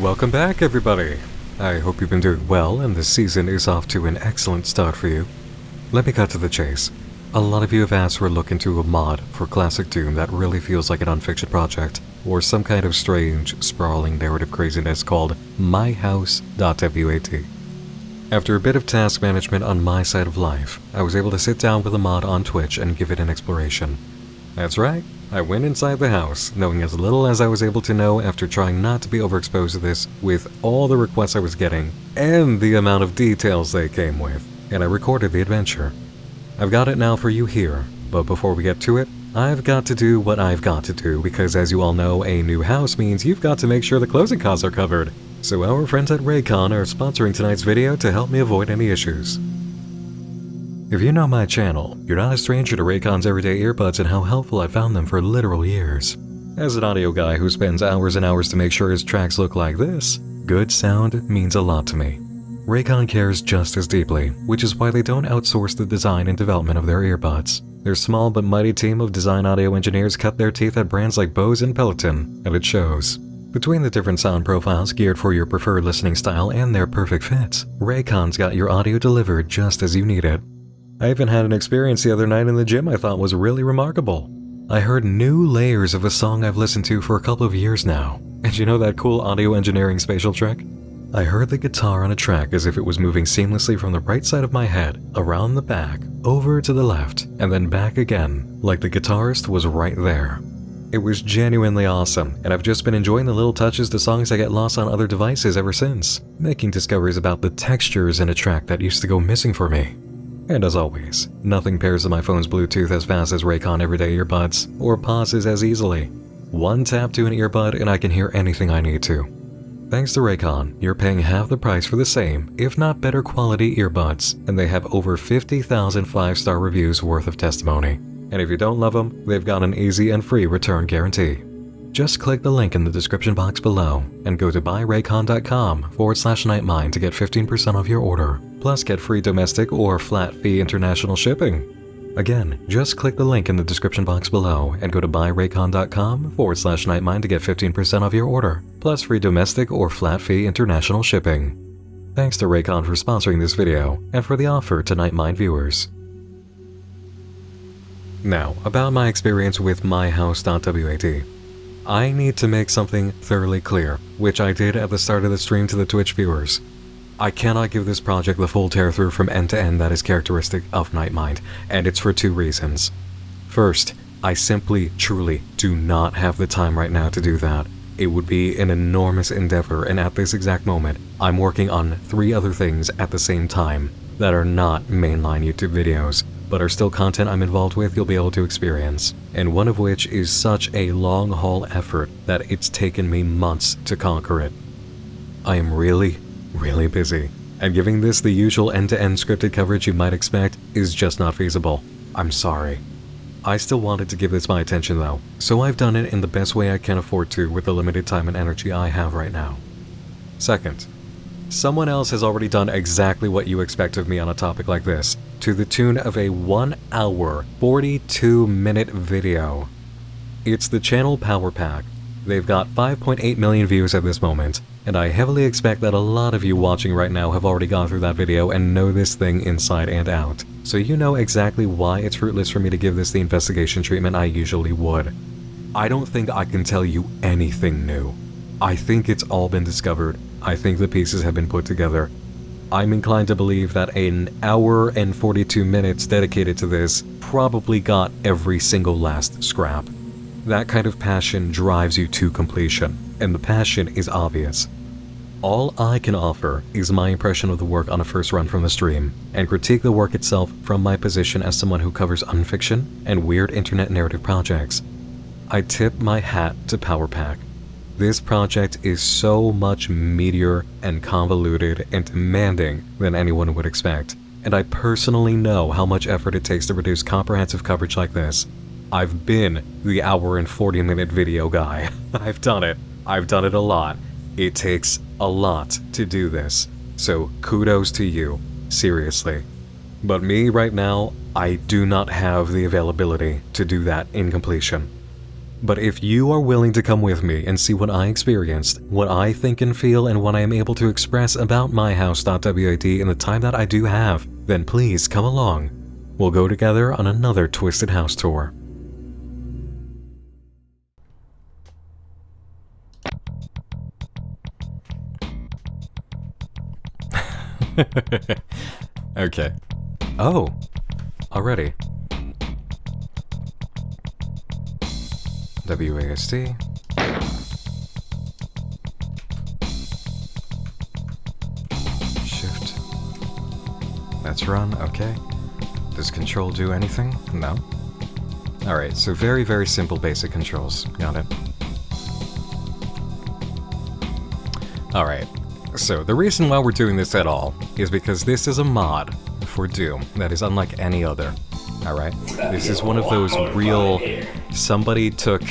Welcome back, everybody. I hope you've been doing well and this season is off to an excellent start for you. Let me cut to the chase. A lot of you have asked for a look into a mod for Classic Doom that really feels like an unfiction project, or some kind of strange, sprawling narrative craziness called MyHouse.WAD. After a bit of task management on my side of life, I was able to sit down with a mod on Twitch and give it an exploration. That's right, I went inside the house, knowing as little as I was able to know after trying not to be overexposed to this with all the requests I was getting, and the amount of details they came with, and I recorded the adventure. I've got it now for you here, but before we get to it, I've got to do what I've got to do because as you all know, a new house means you've got to make sure the closing costs are covered. So our friends at Raycon are sponsoring tonight's video to help me avoid any issues. If you know my channel, you're not a stranger to Raycon's everyday earbuds and how helpful I found them for literal years. As an audio guy who spends hours and hours to make sure his tracks look like this, good sound means a lot to me. Raycon cares just as deeply, which is why they don't outsource the design and development of their earbuds. Their small but mighty team of design audio engineers cut their teeth at brands like Bose and Peloton, and it shows. Between the different sound profiles geared for your preferred listening style and their perfect fits, Raycon's got your audio delivered just as you need it. I even had an experience the other night in the gym I thought was really remarkable. I heard new layers of a song I've listened to for a couple of years now. And you know that cool audio engineering spatial trick? I heard the guitar on a track as if it was moving seamlessly from the right side of my head, around the back, over to the left, and then back again, like the guitarist was right there. It was genuinely awesome, and I've just been enjoying the little touches to songs that get lost on other devices ever since, making discoveries about the textures in a track that used to go missing for me. And as always, nothing pairs to my phone's Bluetooth as fast as Raycon everyday earbuds, or pauses as easily. One tap to an earbud and I can hear anything I need to. Thanks to Raycon, you're paying half the price for the same, if not better quality earbuds, and they have over 50,000 5-star reviews worth of testimony. And if you don't love them, they've got an easy and free return guarantee. Just click the link in the description box below and go to buyraycon.com/nightmind to get 15% off your order, plus get free domestic or flat fee international shipping. Again, just click the link in the description box below and go to buyraycon.com/nightmind to get 15% off your order, plus free domestic or flat fee international shipping. Thanks to Raycon for sponsoring this video and for the offer to Nightmind viewers. Now, about my experience with MyHouse.WAD. I need to make something thoroughly clear, which I did at the start of the stream to the Twitch viewers. I cannot give this project the full tear-through from end to end that is characteristic of Nightmind, and it's for two reasons. First, I simply, truly do not have the time right now to do that. It would be an enormous endeavor, and at this exact moment, I'm working on 3 other things at the same time that are not mainline YouTube videos, but are still content I'm involved with you'll be able to experience, and one of which is such a long-haul effort that it's taken me months to conquer it. I am really busy, and giving this the usual end-to-end scripted coverage you might expect is just not feasible. I'm sorry. I still wanted to give this my attention though, so I've done it in the best way I can afford to with the limited time and energy I have right now. Second, someone else has already done exactly what you expect of me on a topic like this, to the tune of a 1 hour, 42-minute video. It's the channel Power Pack. They've got 5.8 million views at this moment, and I heavily expect that a lot of you watching right now have already gone through that video and know this thing inside and out, so you know exactly why it's fruitless for me to give this the investigation treatment I usually would. I don't think I can tell you anything new. I think it's all been discovered. I think the pieces have been put together. I'm inclined to believe that an hour and 42 minutes dedicated to this probably got every single last scrap. That kind of passion drives you to completion, and the passion is obvious. All I can offer is my impression of the work on a first run from the stream, and critique the work itself from my position as someone who covers unfiction and weird internet narrative projects. I tip my hat to Power Pack. This project is so much meatier and convoluted and demanding than anyone would expect, and I personally know how much effort it takes to produce comprehensive coverage like this. I've been the hour and 40-minute video guy. I've done it a lot. It takes a lot to do this, so kudos to you, seriously. But me right now, I do not have the availability to do that in completion. But if you are willing to come with me and see what I experienced, what I think and feel, and what I am able to express about MyHouse.WAD in the time that I do have, then please come along. We'll go together on another Twisted House tour. Okay. Oh, already. WASD. Shift. Let's run, okay. Does control do anything? No. Alright, so very, very simple basic controls. Got it. Alright, so the reason why we're doing this at all is because this is a mod for Doom that is unlike any other. Alright? This is one of those real, somebody took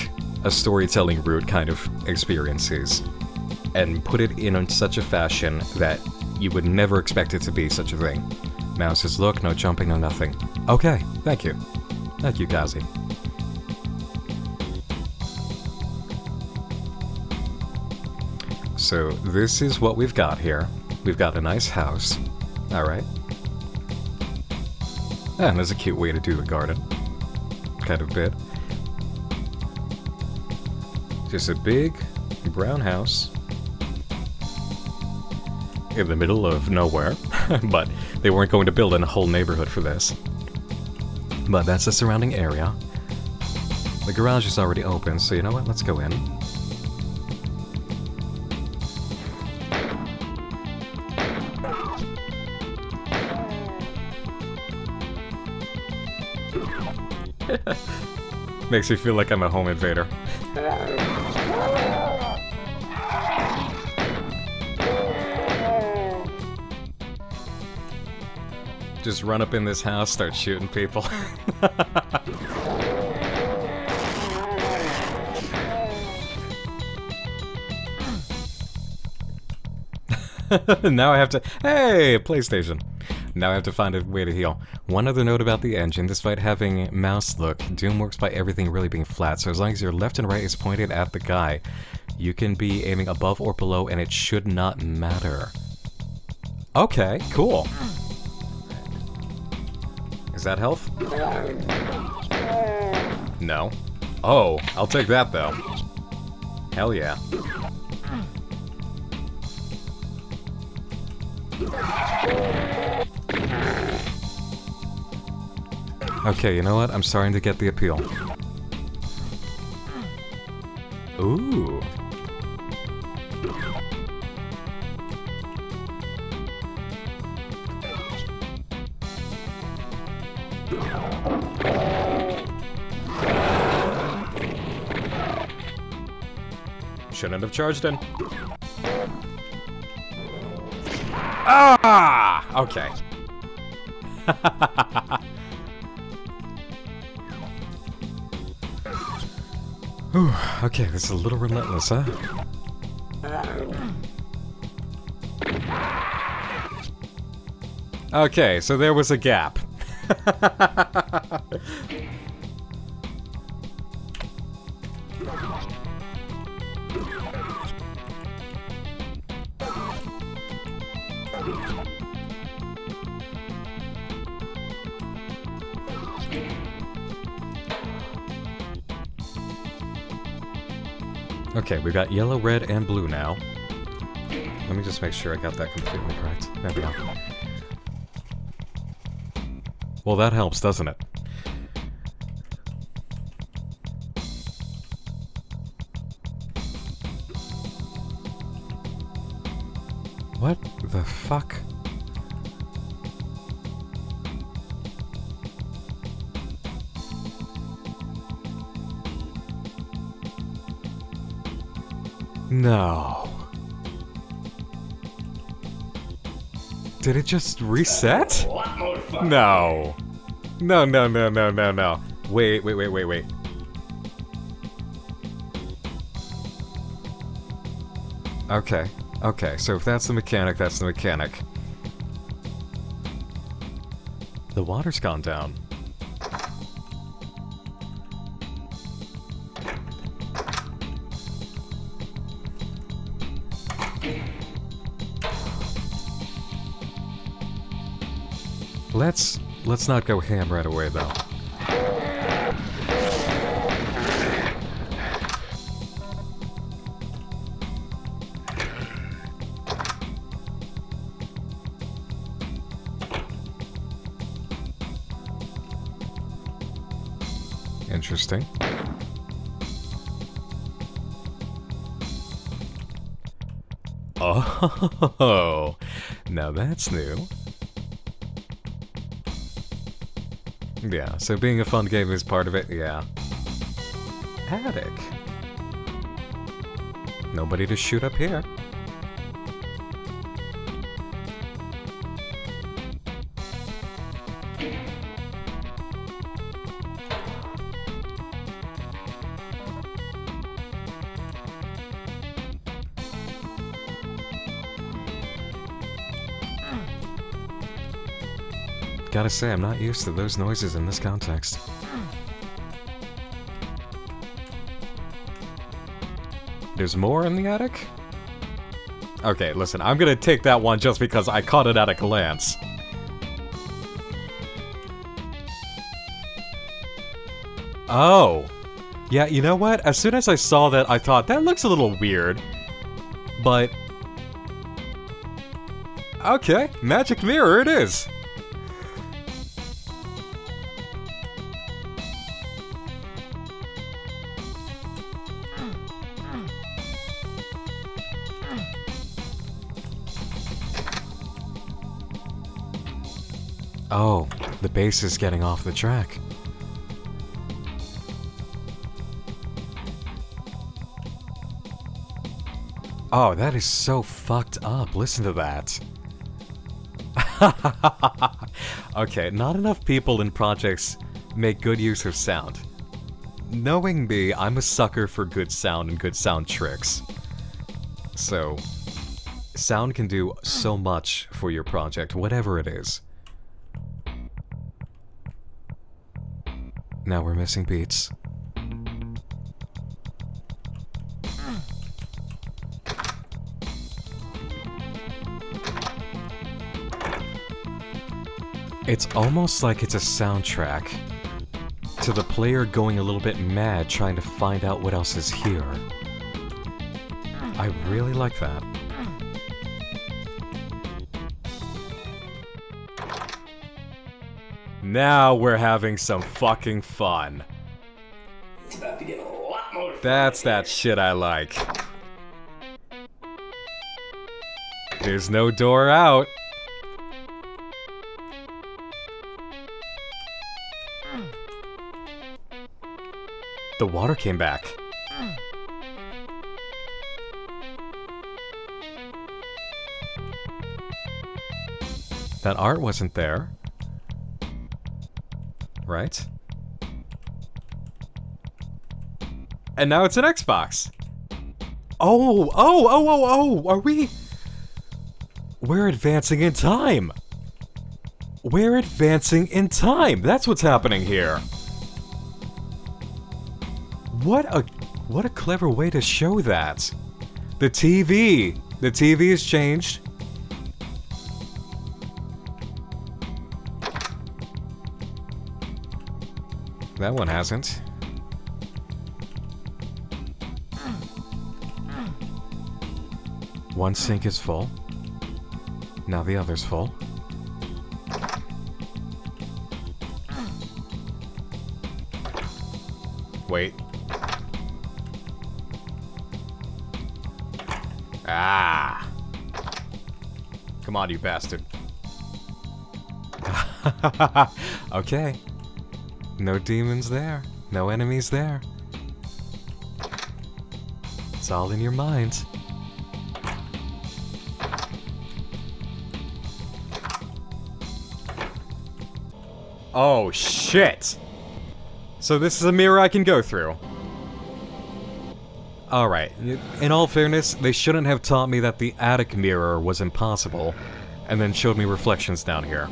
a storytelling route kind of experiences and put it in such a fashion that you would never expect it to be such a thing. Mouse says, look, no jumping, no nothing. Okay, thank you. Thank you, Gazi. So this is what we've got here. We've got a nice house. Alright. And there's a cute way to do the garden. Kind of bit. Just a big brown house in the middle of nowhere. But they weren't going to build a whole neighborhood for this. But that's the surrounding area. The garage is already open, so you know what? Let's go in. Makes me feel like I'm a home invader. Just run up in this house, start shooting people. Now I have to... Hey, PlayStation! Now I have to find a way to heal. One other note about the engine, despite having mouse look, Doom works by everything really being flat, so as long as your left and right is pointed at the guy, you can be aiming above or below and it should not matter. Okay, cool. Is that health? No. Oh, I'll take that though. Hell yeah. Okay, you know what? I'm starting to get the appeal. Ooh. Shouldn't have charged in. Ah! Okay. Ooh, okay, this is a little relentless, huh? Okay, so there was a gap. Okay, we've got yellow, red, and blue now. Let me just make sure I got that completely correct. There we go. Well, that helps, doesn't it? What the fuck? No. Did it just reset? No. No, no, no, no, no, no. Wait. Okay. Okay, so if that's the mechanic, that's the mechanic. The water's gone down. Let's not go ham right away, though. Interesting. Oh, now that's new. Yeah, so being a fun game is part of it, yeah. Attic. Nobody to shoot up here. Gotta say, I'm not used to those noises in this context. There's more in the attic? Okay, listen, I'm gonna take that one just because I caught it at a glance. Oh. Yeah, you know what? As soon as I saw that, I thought, that looks a little weird. But... okay, magic mirror it is. Oh, the base is getting off the track. Oh, that is so fucked up. Listen to that. Okay, not enough people in projects make good use of sound. Knowing me, I'm a sucker for good sound and good sound tricks. So, sound can do so much for your project, whatever it is. Now we're missing beats. It's almost like it's a soundtrack to the player going a little bit mad trying to find out what else is here. I really like that. Now we're having some fucking fun. It's about to get a lot more fun. That's that shit I like. There's no door out. The water came back. That art wasn't there. Right? And now it's an Xbox. Oh, are we... We're advancing in time. We're advancing in time. That's what's happening here. What a clever way to show that. The TV has changed. That one hasn't. One sink is full. Now the other's full. Wait. Ah! Come on, you bastard. Okay. No demons there. No enemies there. It's all in your mind. Oh, shit! So this is a mirror I can go through. Alright, in all fairness, they shouldn't have taught me that the attic mirror was impossible, and then showed me reflections down here.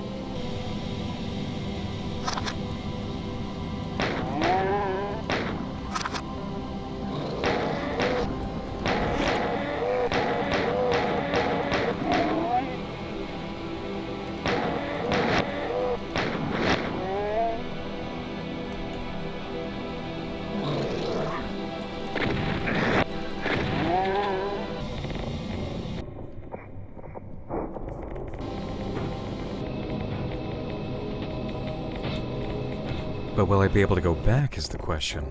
But will I be able to go back is the question.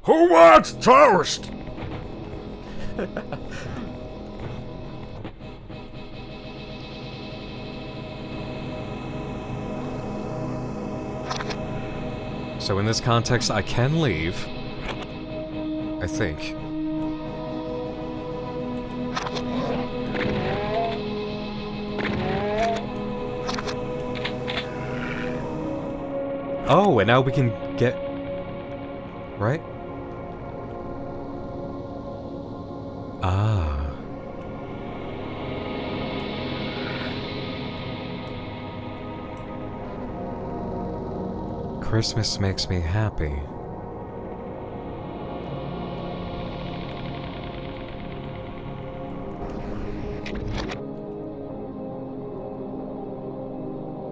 Who wants toast? So in this context, I can leave. I think. Oh, and now we can get... Right? Ah. Christmas makes me happy.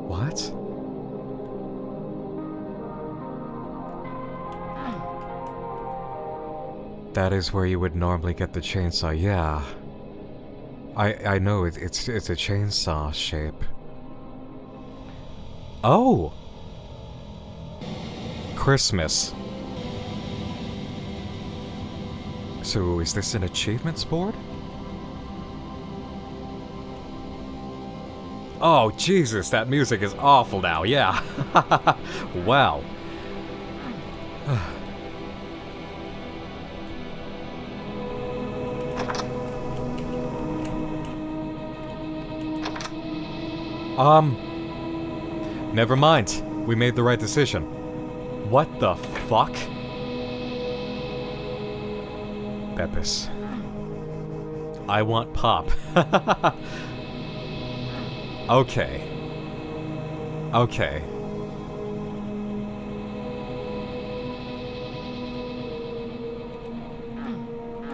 What? That is where you would normally get the chainsaw, yeah. I know, it's a chainsaw shape. Oh! Christmas. So, is this an achievements board? Oh, Jesus, that music is awful now, yeah. Wow. Never mind. We made the right decision. What the fuck? Beppis. I want pop. Okay. Okay.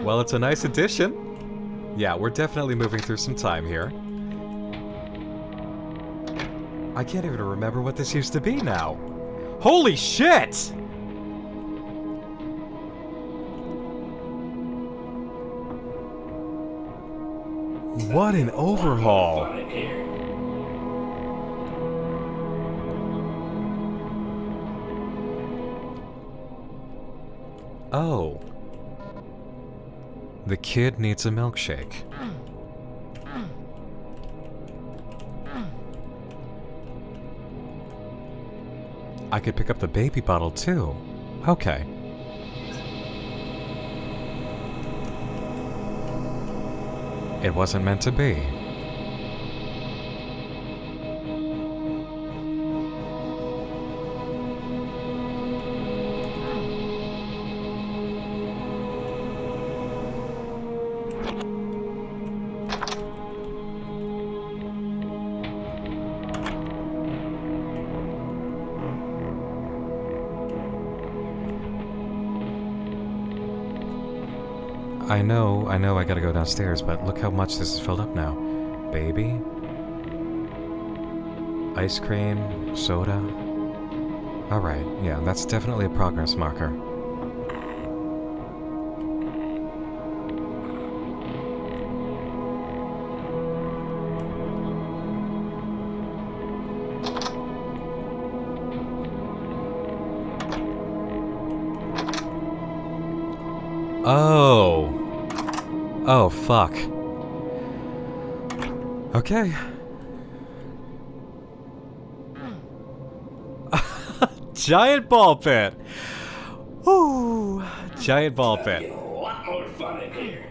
Well, it's a nice addition. Yeah, we're definitely moving through some time here. I can't even remember what this used to be now. Holy shit! What an overhaul! Oh. The kid needs a milkshake. I could pick up the baby bottle too. Okay. It wasn't meant to be. I know I gotta go downstairs, but look how much this is filled up now. Baby? Ice cream? Soda? Alright, yeah, that's definitely a progress marker. Oh. Oh, fuck. Okay. Giant ball pit! Ooh, giant ball pit. Get a lot more fun in here.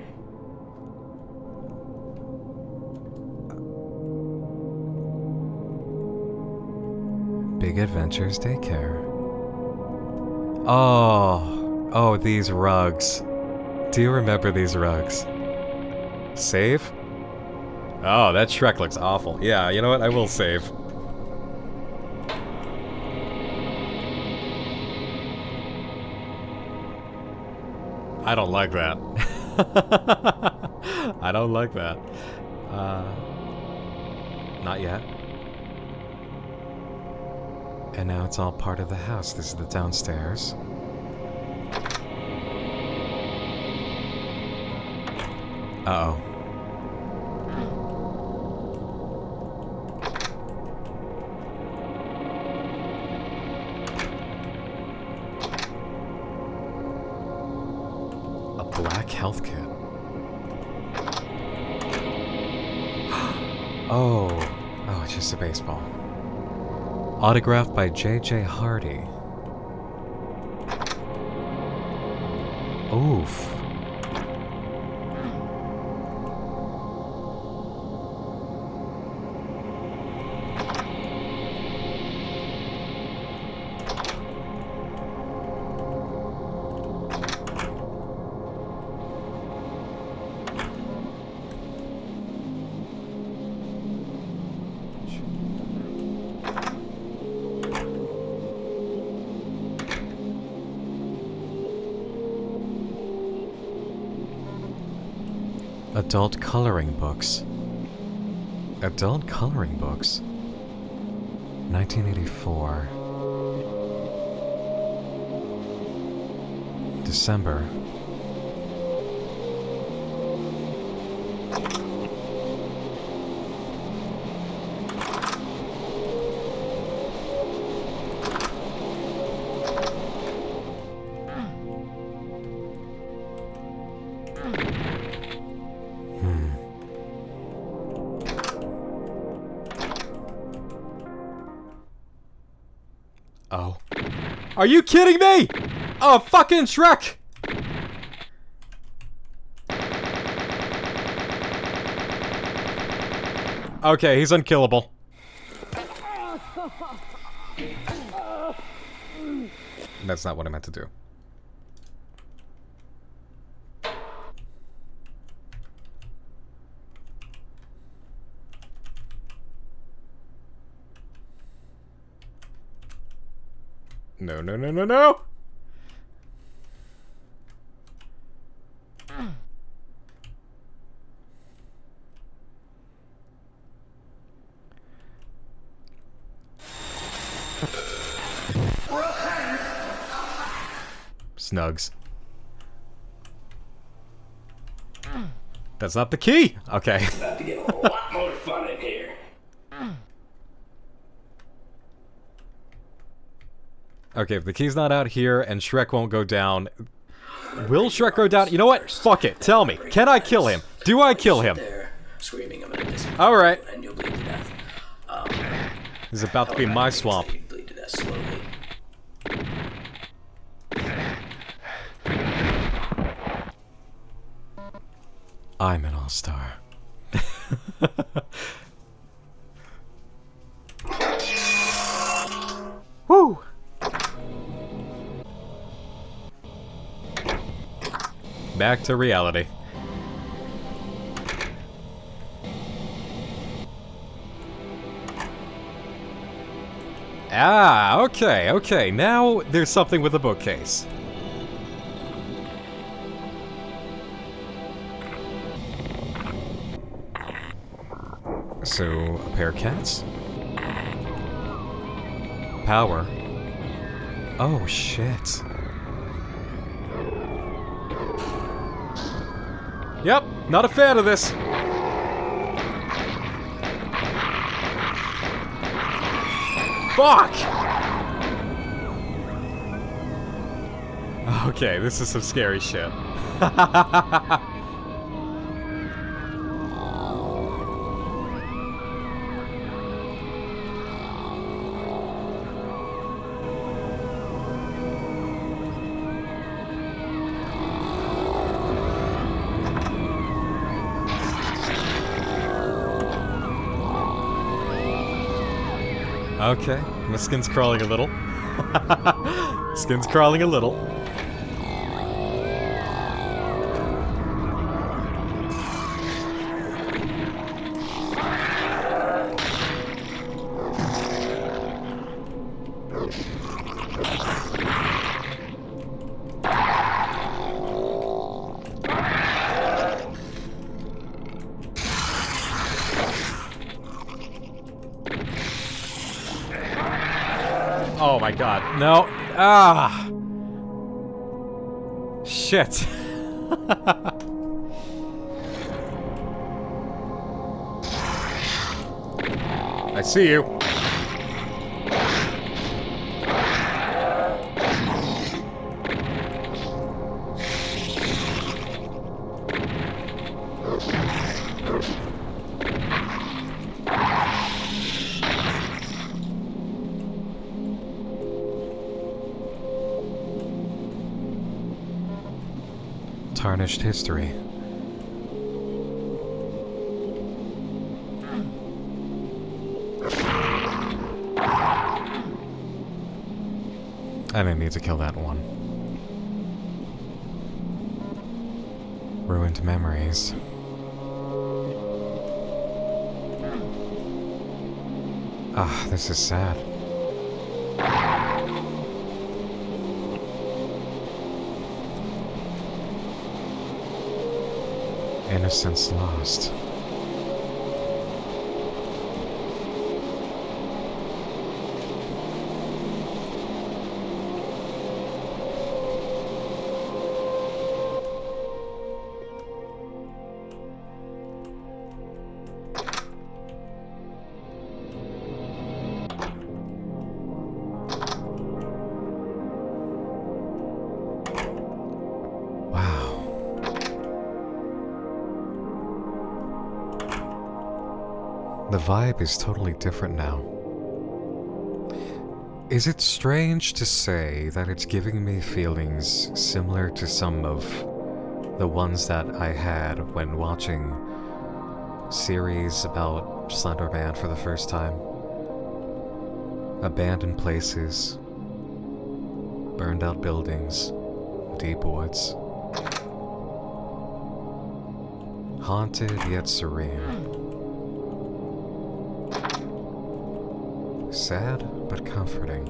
Big Adventures Daycare. Oh, these rugs. Do you remember these rugs? Save? Oh, that Shrek looks awful. Yeah, you know what? I will save. I don't like that. I don't like that. Not yet. And now it's all part of the house. This is the downstairs. Uh-oh. Black health kit. Oh, it's just a baseball. Autographed by J.J. Hardy. Oof. Adult coloring books. Adult coloring books? 1984. December. Oh. Are you kidding me? Oh, fucking Shrek! Okay, he's unkillable. That's not what I meant to do. No, no, no, no, no! Snugs. That's not the key! Okay. About to get a lot more fun in here. Okay, if the key's not out here and Shrek won't go down... Will Shrek go down? You know what? Fuck it. Tell me. Can I kill him? Do I kill him? Screaming, I'm gonna disappear. Alright. And you'll bleed to death. This is about to be my swamp. You bleed to death slowly. I'm an all-star. Woo! Back to reality. Ah, okay. Now there's something with the bookcase. So, a pair of cats? Power. Oh, shit. Yep, not a fan of this. Fuck! Okay, this is some scary shit. Okay, my skin's crawling a little. Skin's crawling a little. Oh my god, no. Ah! Shit. I see you. tarnished history. I didn't need to kill that one. Ruined memories. Ah, this is sad. Innocence lost. The vibe is totally different now. Is it strange to say that it's giving me feelings similar to some of the ones that I had when watching series about Slender Man for the first time? Abandoned places, burned out buildings, deep woods. Haunted yet serene. Sad, but comforting.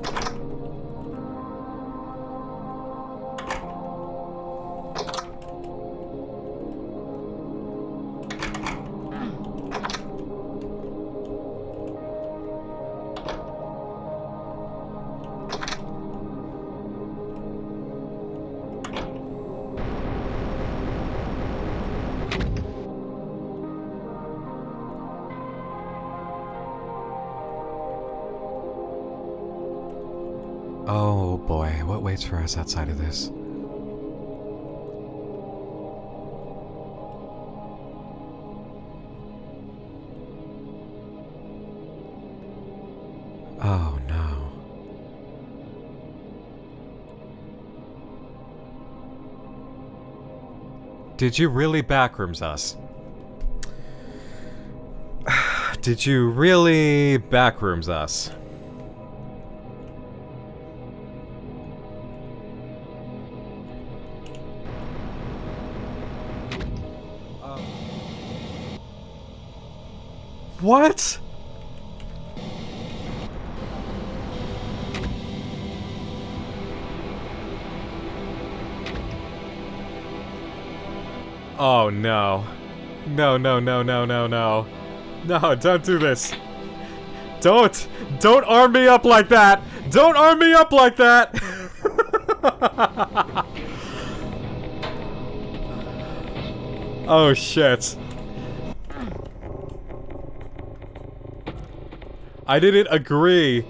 Oh boy, what waits for us outside of this? Oh no. Did you really backrooms us? Did you really backrooms us? What? Oh no. No, no, no, no, no, no. No, don't do this. Don't arm me up like that. Don't arm me up like that. Oh shit. I didn't agree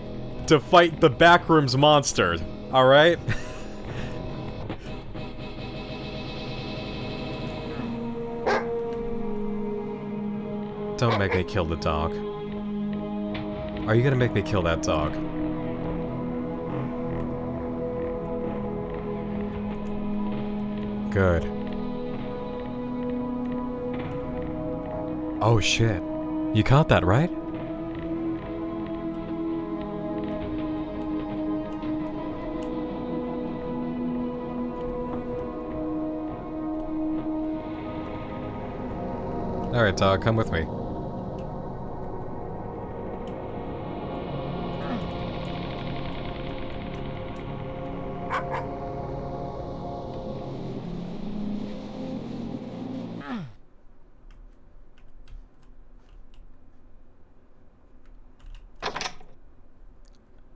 to fight the backrooms monster, alright? Don't make me kill the dog. Are you gonna make me kill that dog? Good. Oh shit. You caught that, right? Alright, dog, come with me.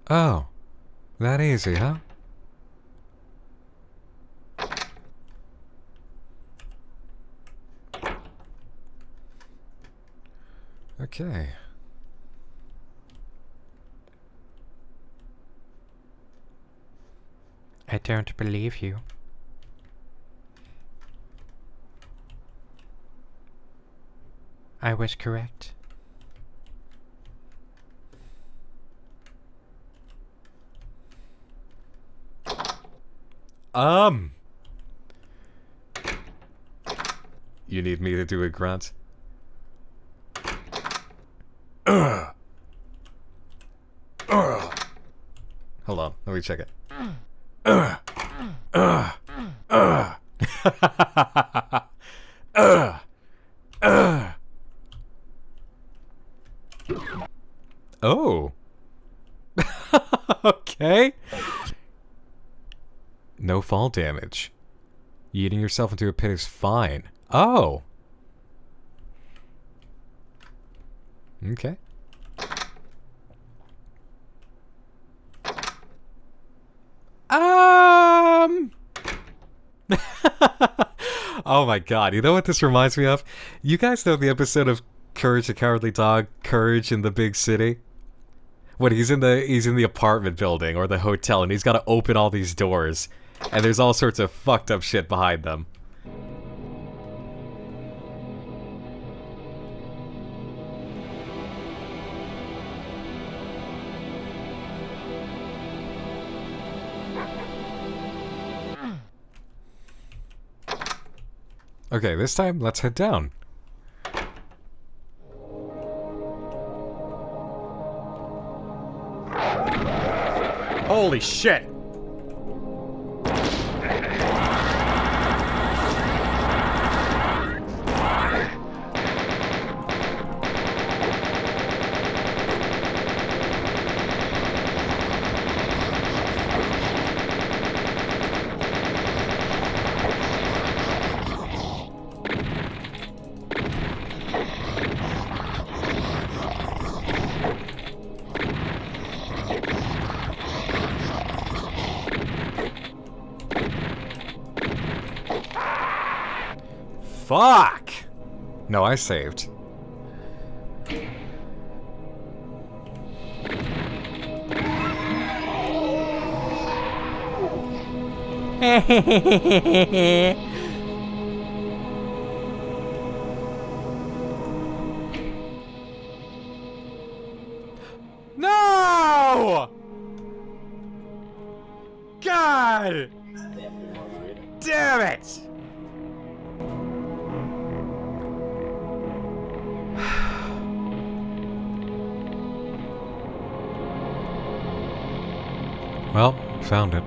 Oh, that easy, huh? Okay. I don't believe you. I was correct. You need me to do a grunt? Hold on, let me check it. Oh. Okay. No fall damage. Yeeting yourself into a pit is fine. Oh. Okay. Oh my god, you know what this reminds me of? You guys know the episode of Courage the Cowardly Dog, Courage in the Big City? When he's in the apartment building or the hotel and he's got to open all these doors and there's all sorts of fucked up shit behind them. Okay, this time, let's head down. Holy shit! Fuck! No, I saved. No! God! Damn it! Well, found it.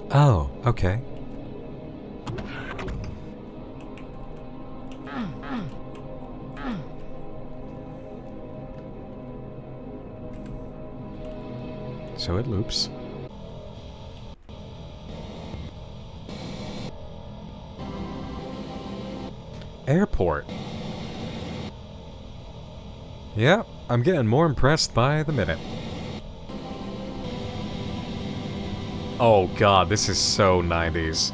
Oh, okay. So it loops. Airport. Yeah, I'm getting more impressed by the minute. Oh god, this is so 90s.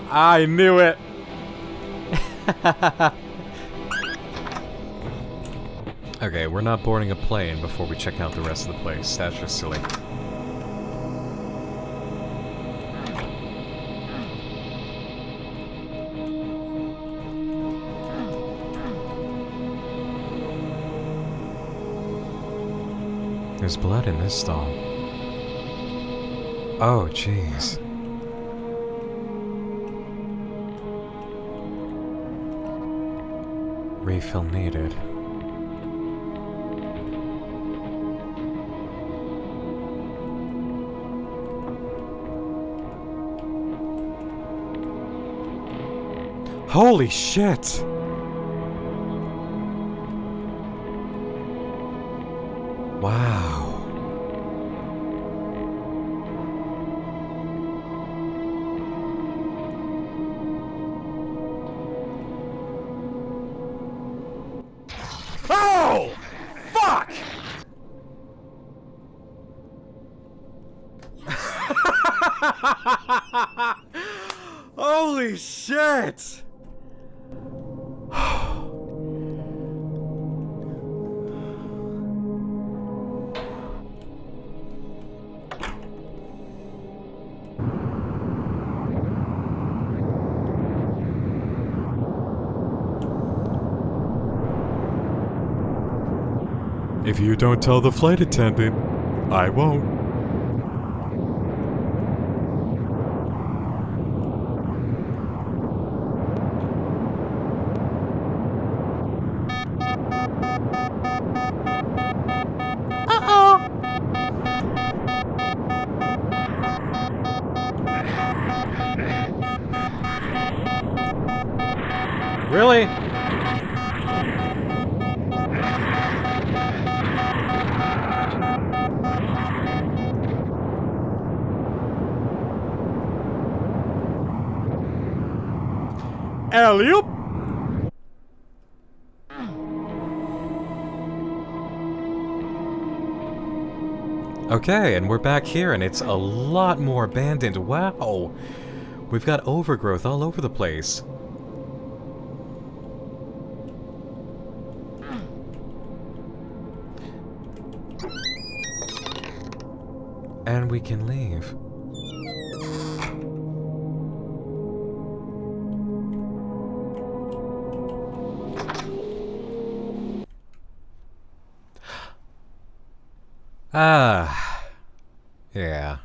I knew it! Okay, we're not boarding a plane before we check out the rest of the place. That's just silly. There's blood in this stall. Oh, jeez. Refill needed. Holy shit! Wow. Oh! Fuck! Holy shit! If you don't tell the flight attendant, I won't. Really? Alley-oop! Okay, and we're back here, and it's a lot more abandoned. Wow! We've got overgrowth all over the place. And we can leave. Ah. Yeah.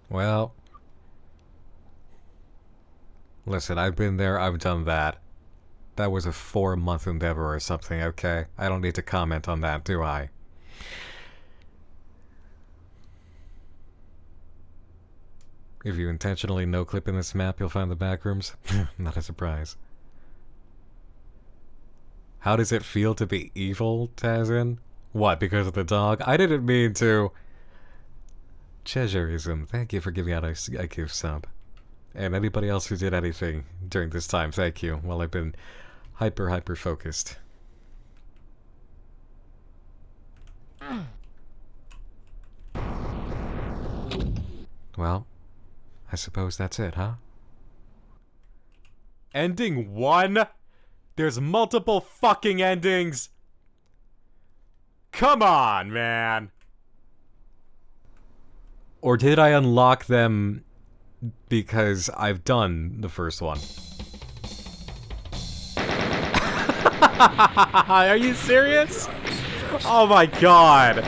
Well. Listen, I've been there, I've done that. That was a 4-month endeavor or something, okay? I don't need to comment on that, do I? If you intentionally no-clip in this map, you'll find the backrooms. Not a surprise. How does it feel to be evil, Tazin? What, because of the dog? I didn't mean to... Chesurism, thank you for giving out a gift sub. And anybody else who did anything during this time, thank you. Well, I've been hyper focused. Well, I suppose that's it, huh? Ending 1? There's multiple fucking endings! Come on, man! Or did I unlock them because I've done the first one? Are you serious? Oh my god!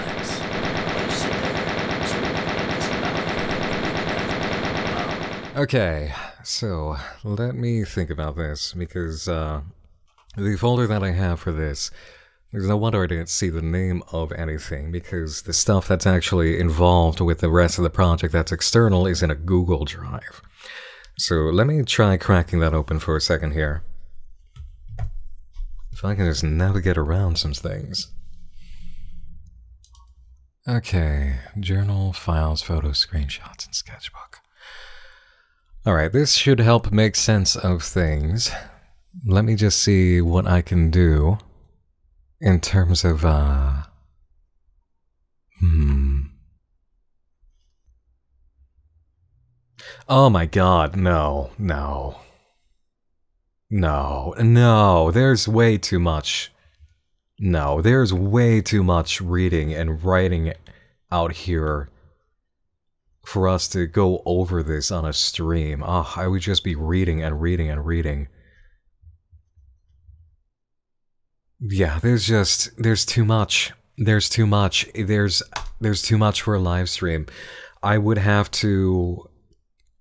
Okay, so let me think about this, because the folder that I have for this, there's no wonder I didn't see the name of anything, because the stuff that's actually involved with the rest of the project that's external is in a Google Drive. So let me try cracking that open for a second here. If I can just navigate around some things. Okay, journal, files, photos, screenshots, and sketchbook. Alright, this should help make sense of things. Let me just see what I can do in terms of, Oh my god, no, there's way too much. No, there's way too much reading and writing out here for us to go over this on a stream. Oh, I would just be reading and reading and reading. Yeah, there's too much. There's too much. There's too much for a live stream. I would have to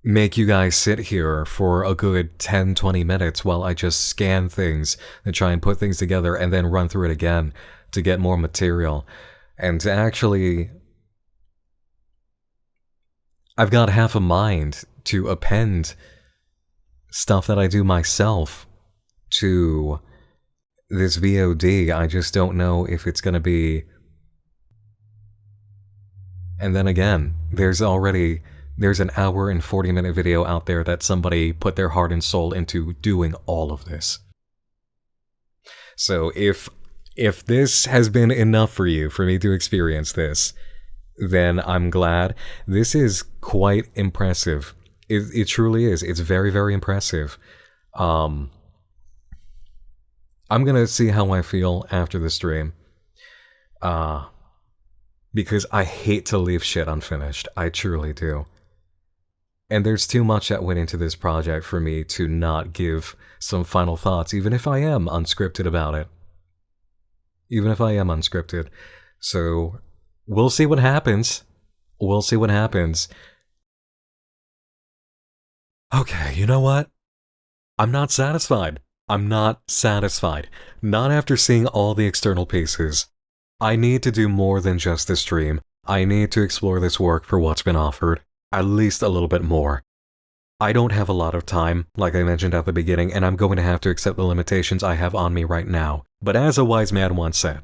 make you guys sit here for a good 10-20 minutes while I just scan things and try and put things together and then run through it again to get more material. And to actually... I've got half a mind to append stuff that I do myself to this VOD. I just don't know if it's gonna be... And then again, there's an hour and 40-minute video out there that somebody put their heart and soul into doing all of this. So if this has been enough for you, for me to experience this, then I'm glad. This is quite impressive. It truly is. It's very, very impressive. I'm gonna see how I feel after the stream. Because I hate to leave shit unfinished. I truly do. And there's too much that went into this project for me to not give some final thoughts, even if I am unscripted about it. Even if I am unscripted. So, we'll see what happens. We'll see what happens. Okay, you know what? I'm not satisfied. I'm not satisfied. Not after seeing all the external pieces. I need to do more than just this stream. I need to explore this work for what's been offered. At least a little bit more. I don't have a lot of time, like I mentioned at the beginning, and I'm going to have to accept the limitations I have on me right now. But as a wise man once said,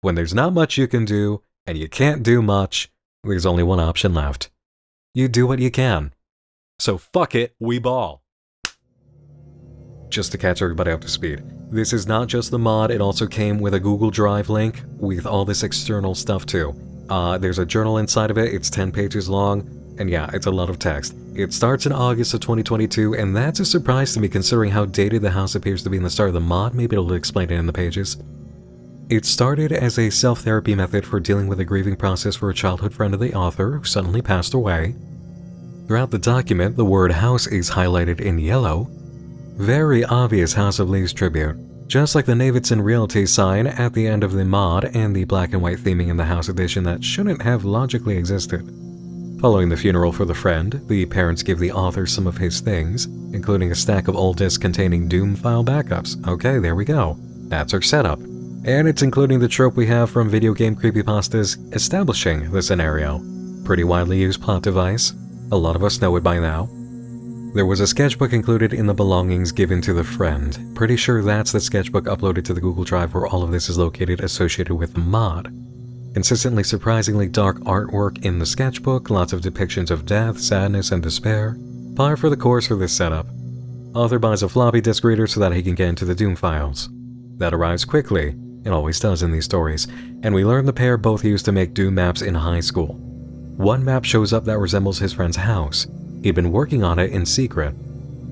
when there's not much you can do, and you can't do much, there's only one option left. You do what you can. So fuck it, we ball. Just to catch everybody up to speed, this is not just the mod, it also came with a Google Drive link with all this external stuff too. There's a journal inside of it, it's 10 pages long, and yeah, it's a lot of text. It starts in August of 2022, and that's a surprise to me considering how dated the house appears to be in the start of the mod. Maybe it'll explain it in the pages. It started as a self-therapy method for dealing with a grieving process for a childhood friend of the author who suddenly passed away. Throughout the document, the word house is highlighted in yellow. Very obvious House of Leaves tribute, just like the Navidson Realty sign at the end of the mod and the black and white theming in the house edition that shouldn't have logically existed. Following the funeral for the friend, the parents give the author some of his things, including a stack of old discs containing Doom file backups. Okay, there we go. That's our setup. And it's including the trope we have from video game creepypastas establishing the scenario. Pretty widely used plot device. A lot of us know it by now. There was a sketchbook included in the belongings given to the friend. Pretty sure that's the sketchbook uploaded to the Google Drive where all of this is located associated with the mod. Consistently surprisingly dark artwork in the sketchbook, lots of depictions of death, sadness, and despair. Par for the course for this setup. Author buys a floppy disk reader so that he can get into the Doom files. That arrives quickly, it always does in these stories, and we learn the pair both used to make Doom maps in high school. One map shows up that resembles his friend's house. He'd been working on it in secret.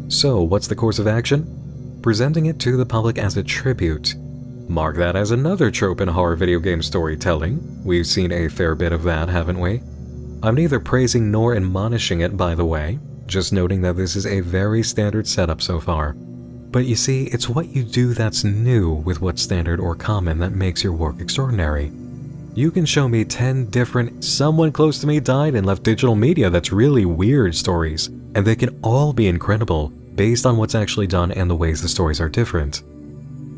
So, what's the course of action? Presenting it to the public as a tribute. Mark that as another trope in horror video game storytelling. We've seen a fair bit of that, haven't we? I'm neither praising nor admonishing it, by the way, just noting that this is a very standard setup so far. But you see, it's what you do that's new with what's standard or common that makes your work extraordinary. You can show me 10 different someone close to me died and left digital media that's really weird stories, and they can all be incredible based on what's actually done and the ways the stories are different.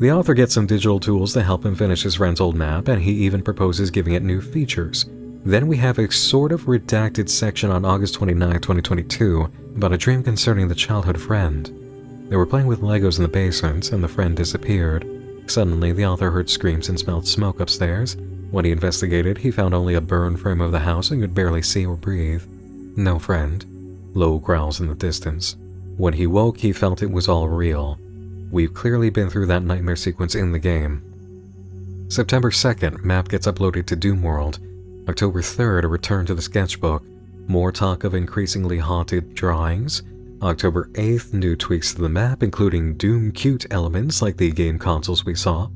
The author gets some digital tools to help him finish his friend's old map, and he even proposes giving it new features. Then we have a sort of redacted section on August 29, 2022 about a dream concerning the childhood friend. They were playing with Legos in the basement, and the friend disappeared. Suddenly, the author heard screams and smelled smoke upstairs. When he investigated, he found only a burned frame of the house and could barely see or breathe. No friend. Low growls in the distance. When he woke, he felt it was all real. We've clearly been through that nightmare sequence in the game. September 2nd, map gets uploaded to Doom World. October 3rd, a return to the sketchbook. More talk of increasingly haunted drawings. October 8th, new tweaks to the map, including Doom cute elements like the game consoles we saw.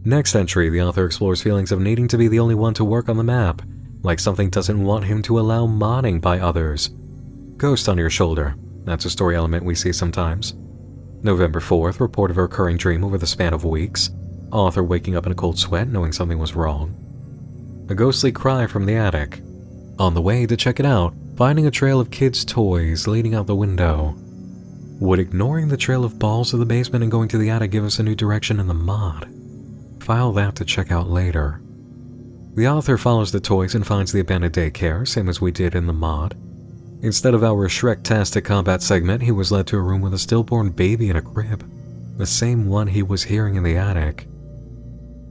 Next entry, the author explores feelings of needing to be the only one to work on the map, like something doesn't want him to allow modding by others. Ghost on your shoulder. That's a story element we see sometimes. November 4th, report of a recurring dream over the span of weeks. Author waking up in a cold sweat knowing something was wrong. A ghostly cry from the attic. On the way to check it out, finding a trail of kids' toys leading out the window. Would ignoring the trail of balls to the basement and going to the attic give us a new direction in the mod? File that to check out later. The author follows the toys and finds the abandoned daycare, same as we did in the mod. Instead of our Shrek-tastic combat segment, he was led to a room with a stillborn baby in a crib. The same one he was hearing in the attic.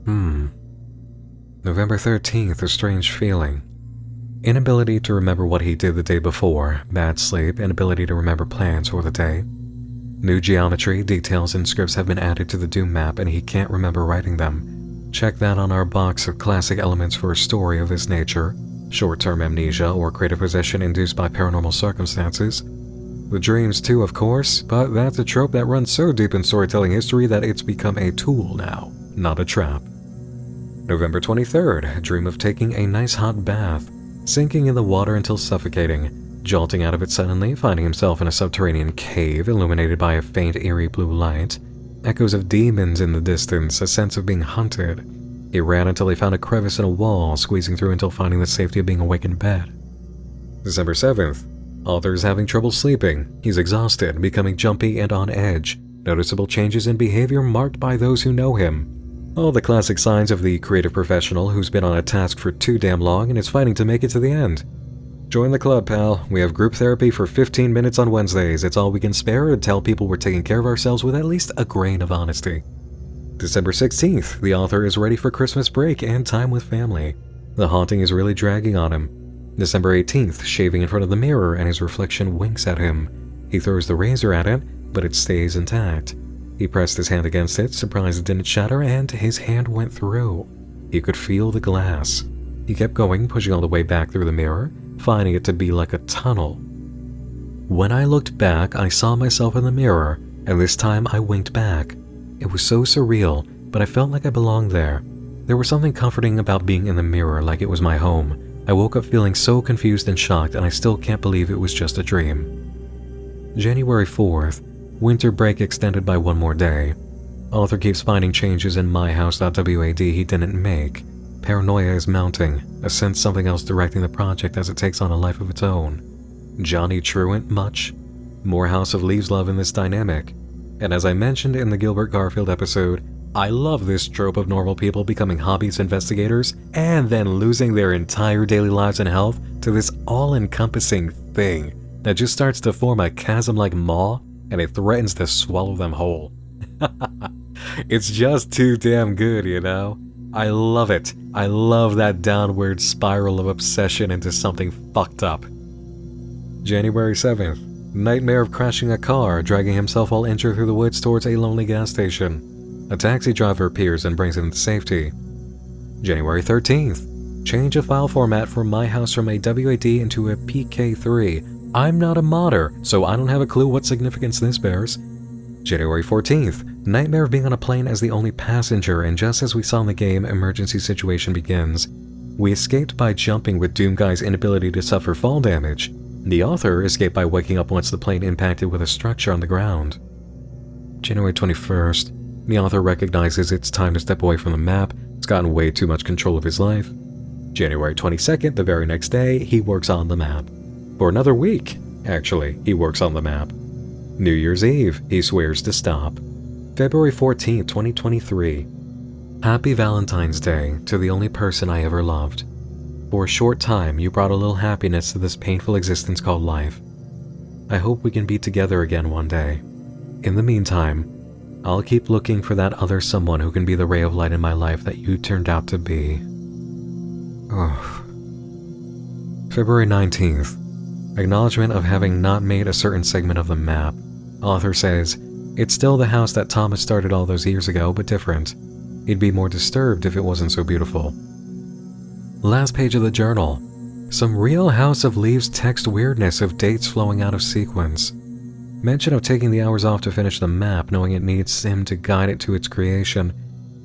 November 13th, a strange feeling. Inability to remember what he did the day before, bad sleep, inability to remember plans for the day. New geometry, details, and scripts have been added to the Doom map and he can't remember writing them. Check that on our box of classic elements for a story of this nature. Short-term amnesia or creative possession induced by paranormal circumstances. The dreams too, of course, but that's a trope that runs so deep in storytelling history that it's become a tool now, not a trap. November 23rd, a dream of taking a nice hot bath, sinking in the water until suffocating, jolting out of it suddenly, finding himself in a subterranean cave illuminated by a faint eerie blue light, echoes of demons in the distance, a sense of being hunted. He ran until he found a crevice in a wall, squeezing through until finding the safety of being awake in bed. December 7th. Author is having trouble sleeping. He's exhausted, becoming jumpy and on edge. Noticeable changes in behavior marked by those who know him. All the classic signs of the creative professional who's been on a task for too damn long and is fighting to make it to the end. Join the club, pal. We have group therapy for 15 minutes on Wednesdays. It's all we can spare to tell people we're taking care of ourselves with at least a grain of honesty. December 16th. The author is ready for Christmas break and time with family. The haunting is really dragging on him. December 18th. Shaving in front of the mirror and his reflection winks at him. He throws the razor at it, but it stays intact. He pressed his hand against it, surprised it didn't shatter, and his hand went through. He could feel the glass. He kept going, pushing all the way back through the mirror, finding it to be like a tunnel. When I looked back, I saw myself in the mirror, and this time I winked back. It was so surreal, but I felt like I belonged there. There was something comforting about being in the mirror, like it was my home. I woke up feeling so confused and shocked, and I still can't believe it was just a dream. January 4th. Winter break extended by one more day. Author keeps finding changes in MyHouse.WAD he didn't make. Paranoia is mounting, a sense something else directing the project as it takes on a life of its own. Johnny Truant much? More House of Leaves love in this dynamic. And as I mentioned in the Gilbert Garfield episode, I love this trope of normal people becoming hobbyist investigators and then losing their entire daily lives and health to this all-encompassing thing that just starts to form a chasm-like maw and it threatens to swallow them whole. It's just too damn good, you know? I love it. I love that downward spiral of obsession into something fucked up. January 7th. Nightmare of crashing a car, dragging himself all injured through the woods towards a lonely gas station. A taxi driver appears and brings him to safety. January 13th. Change of file format for MyHouse from a WAD into a PK3. I'm not a modder, so I don't have a clue what significance this bears. January 14th. Nightmare of being on a plane as the only passenger, and just as we saw in the game, emergency situation begins. We escaped by jumping with Doomguy's inability to suffer fall damage. The author escaped by waking up once the plane impacted with a structure on the ground. January 21st. The author recognizes it's time to step away from the map. It's gotten way too much control of his life. January 22nd, the very next day, he works on the map. For another week, actually, he works on the map. New Year's Eve, he swears to stop. February 14, 2023. Happy Valentine's Day to the only person I ever loved. For a short time, you brought a little happiness to this painful existence called life. I hope we can be together again one day. In the meantime, I'll keep looking for that other someone who can be the ray of light in my life that you turned out to be. Oh. February 19th. Acknowledgement of having not made a certain segment of the map. Author says, it's still the house that Thomas started all those years ago, but different. He'd be more disturbed if it wasn't so beautiful. Last page of the journal. Some real House of Leaves text weirdness of dates flowing out of sequence. Mention of taking the hours off to finish the map, knowing it needs him to guide it to its creation.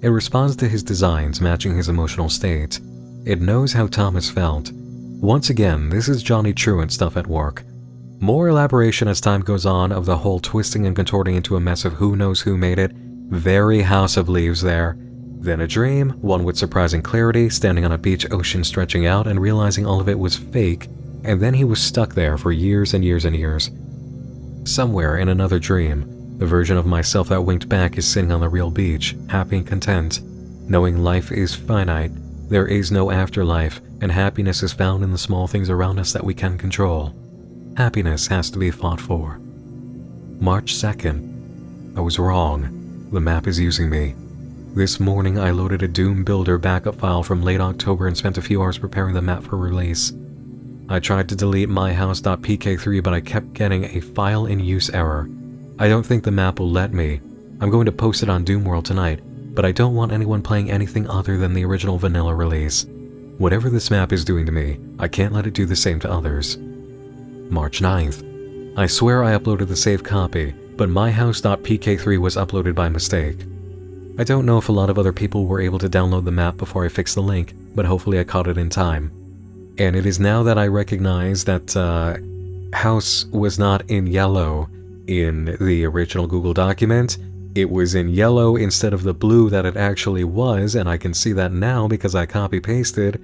It responds to his designs, matching his emotional state. It knows how Thomas felt. Once again, this is Johnny Truant stuff at work. More elaboration as time goes on of the whole twisting and contorting into a mess of who knows who made it. Very House of Leaves there. Then a dream, one with surprising clarity, standing on a beach, ocean stretching out and realizing all of it was fake, and then he was stuck there for years and years and years. Somewhere in another dream, the version of myself that winked back is sitting on the real beach, happy and content, knowing life is finite, there is no afterlife, and happiness is found in the small things around us that we can control. Happiness has to be fought for. March 2nd. I was wrong. The map is using me. This morning I loaded a Doom Builder backup file from late October and spent a few hours preparing the map for release. I tried to delete MyHouse.pk3, but I kept getting a file in use error. I don't think the map will let me. I'm going to post it on Doomworld tonight, but I don't want anyone playing anything other than the original vanilla release. Whatever this map is doing to me, I can't let it do the same to others. March 9th. I swear I uploaded the saved copy, but MyHouse.pk3 was uploaded by mistake. I don't know if a lot of other people were able to download the map before I fixed the link, but hopefully I caught it in time. And it is now that I recognize that house was not in yellow in the original Google document. it was in yellow instead of the blue that it actually was, and I can see that now because I copy-pasted,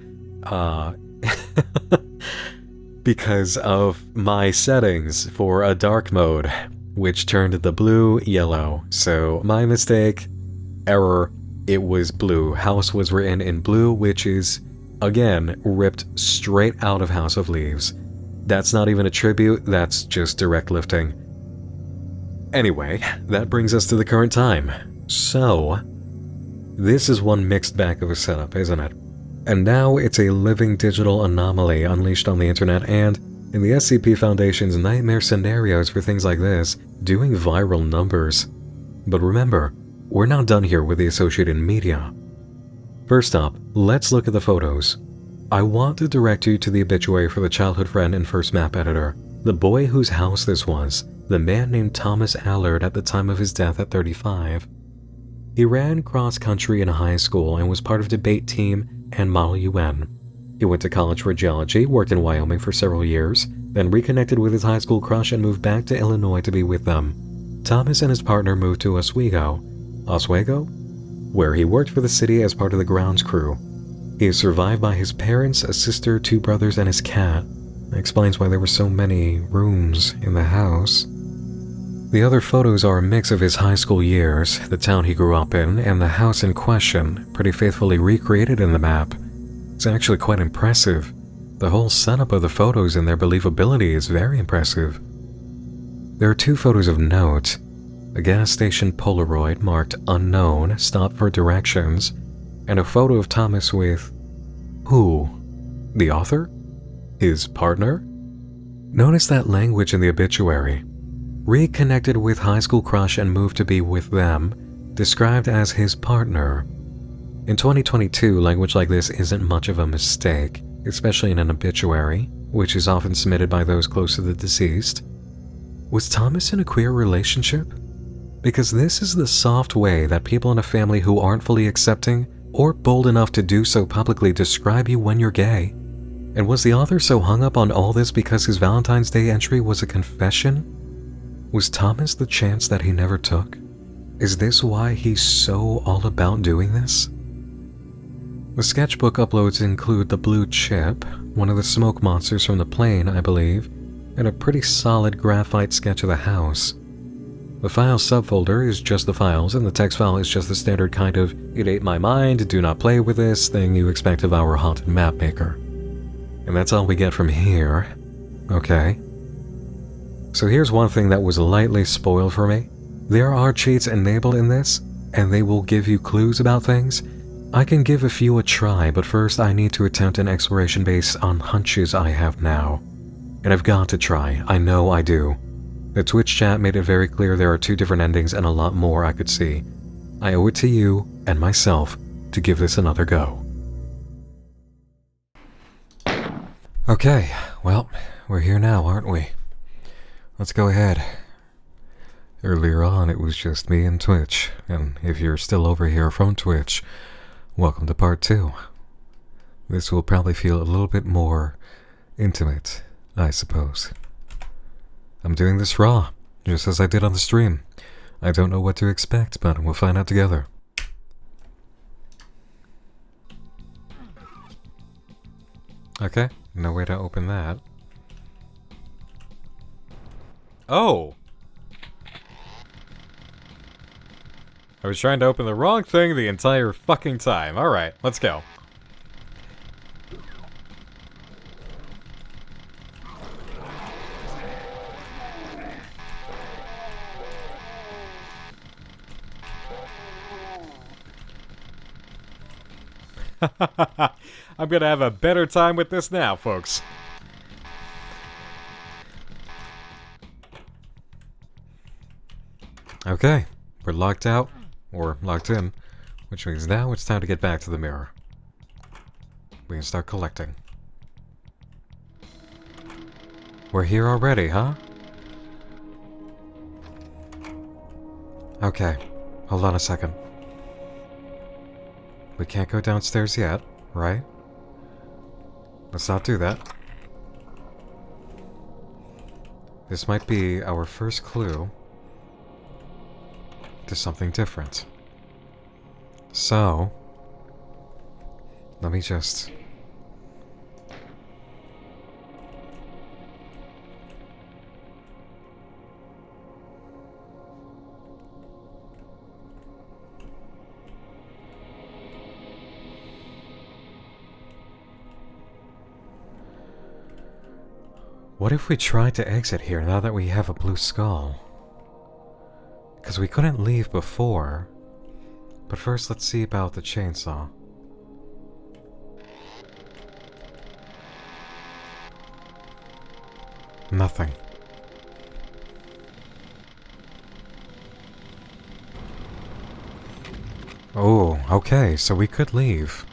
because of my settings for a dark mode, which turned the blue yellow. So, my mistake, error, it was blue. House was written in blue, which is, again, ripped straight out of House of Leaves. That's not even a tribute, that's just direct lifting. Anyway, that brings us to the current time. So, this is one mixed bag of a setup, isn't it? And now it's a living digital anomaly unleashed on the internet, and in the SCP Foundation's nightmare scenarios for things like this, doing viral numbers. But remember, we're not done here with the associated media. First up, let's look at the photos. I want to direct you to the obituary for the childhood friend and first map editor, the boy whose house this was, the man named Thomas Allard at the time of his death at 35. He ran cross-country in high school and was part of debate team and Model UN. He went to college for geology, worked in Wyoming for several years, then reconnected with his high school crush and moved back to Illinois to be with them. Thomas and his partner moved to Oswego, where he worked for the city as part of the grounds crew. He is survived by his parents, a sister, 2 brothers, and his cat. That explains why there were so many rooms in the house. The other photos are a mix of his high school years, the town he grew up in, and the house in question, pretty faithfully recreated in the map. It's actually quite impressive. The whole setup of the photos and their believability is very impressive. There are 2 photos of note. A gas station Polaroid marked unknown, stopped for directions, and a photo of Thomas with... who? The author? His partner? Notice that language in the obituary. Reconnected with high school crush and moved to be with them, described as his partner. In 2022, language like this isn't much of a mistake, especially in an obituary, which is often submitted by those close to the deceased. Was Thomas in a queer relationship? Because this is the soft way that people in a family who aren't fully accepting or bold enough to do so publicly describe you when you're gay. And was the author so hung up on all this because his Valentine's Day entry was a confession? Was Thomas the chance that he never took? Is this why he's so all about doing this? The sketchbook uploads include the blue chip, one of the smoke monsters from the plane, I believe, and a pretty solid graphite sketch of the house. The file subfolder is just the files, and the text file is just the standard kind of "it ate my mind, do not play with this" thing you expect of our haunted map maker. And that's all we get from here. Okay. So here's one thing that was lightly spoiled for me. There are cheats enabled in this, and they will give you clues about things. I can give a few a try, but first I need to attempt an exploration based on hunches I have now. And I've got to try, I know I do. The Twitch chat made it very clear there are 2 different endings and a lot more I could see. I owe it to you and myself to give this another go. Okay, well, we're here now, aren't we? Let's go ahead. Earlier on, it was just me and Twitch, and if you're still over here from Twitch, welcome to part 2. This will probably feel a little bit more intimate, I suppose. I'm doing this raw, just as I did on the stream. I don't know what to expect, but we'll find out together. Okay, no way to open that. Oh! I was trying to open the wrong thing the entire fucking time. Alright, let's go. I'm gonna have a better time with this now, folks. Okay, we're locked out, or locked in, which means now it's time to get back to the mirror. We can start collecting. We're here already, huh? Okay, hold on a second. We can't go downstairs yet, right? Let's not do that. This might be our first clue to something different. So, let me just... What if we tried to exit here now that we have a blue skull? Because we couldn't leave before. But first, let's see about the chainsaw. Nothing. Oh, okay, so we could leave.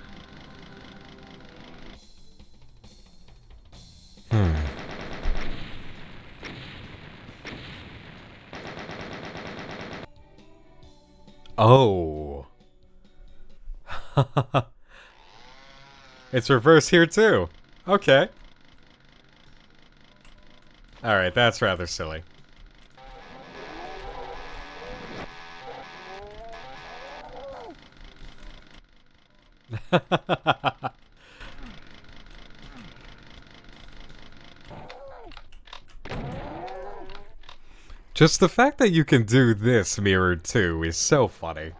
Oh. It's reverse here too. Okay. Alright, that's rather silly. Just the fact that you can do this mirrored too is so funny.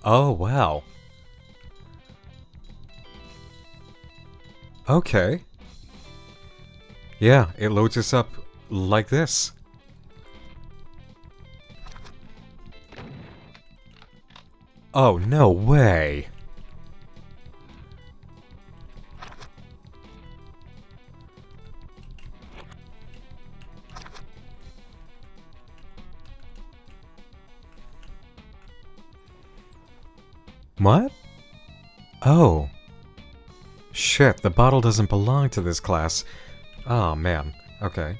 Oh, wow. Okay. Yeah, it loads us up like this. Oh, no way. What? Oh. Shit, the bottle doesn't belong to this class. Oh, man. Okay.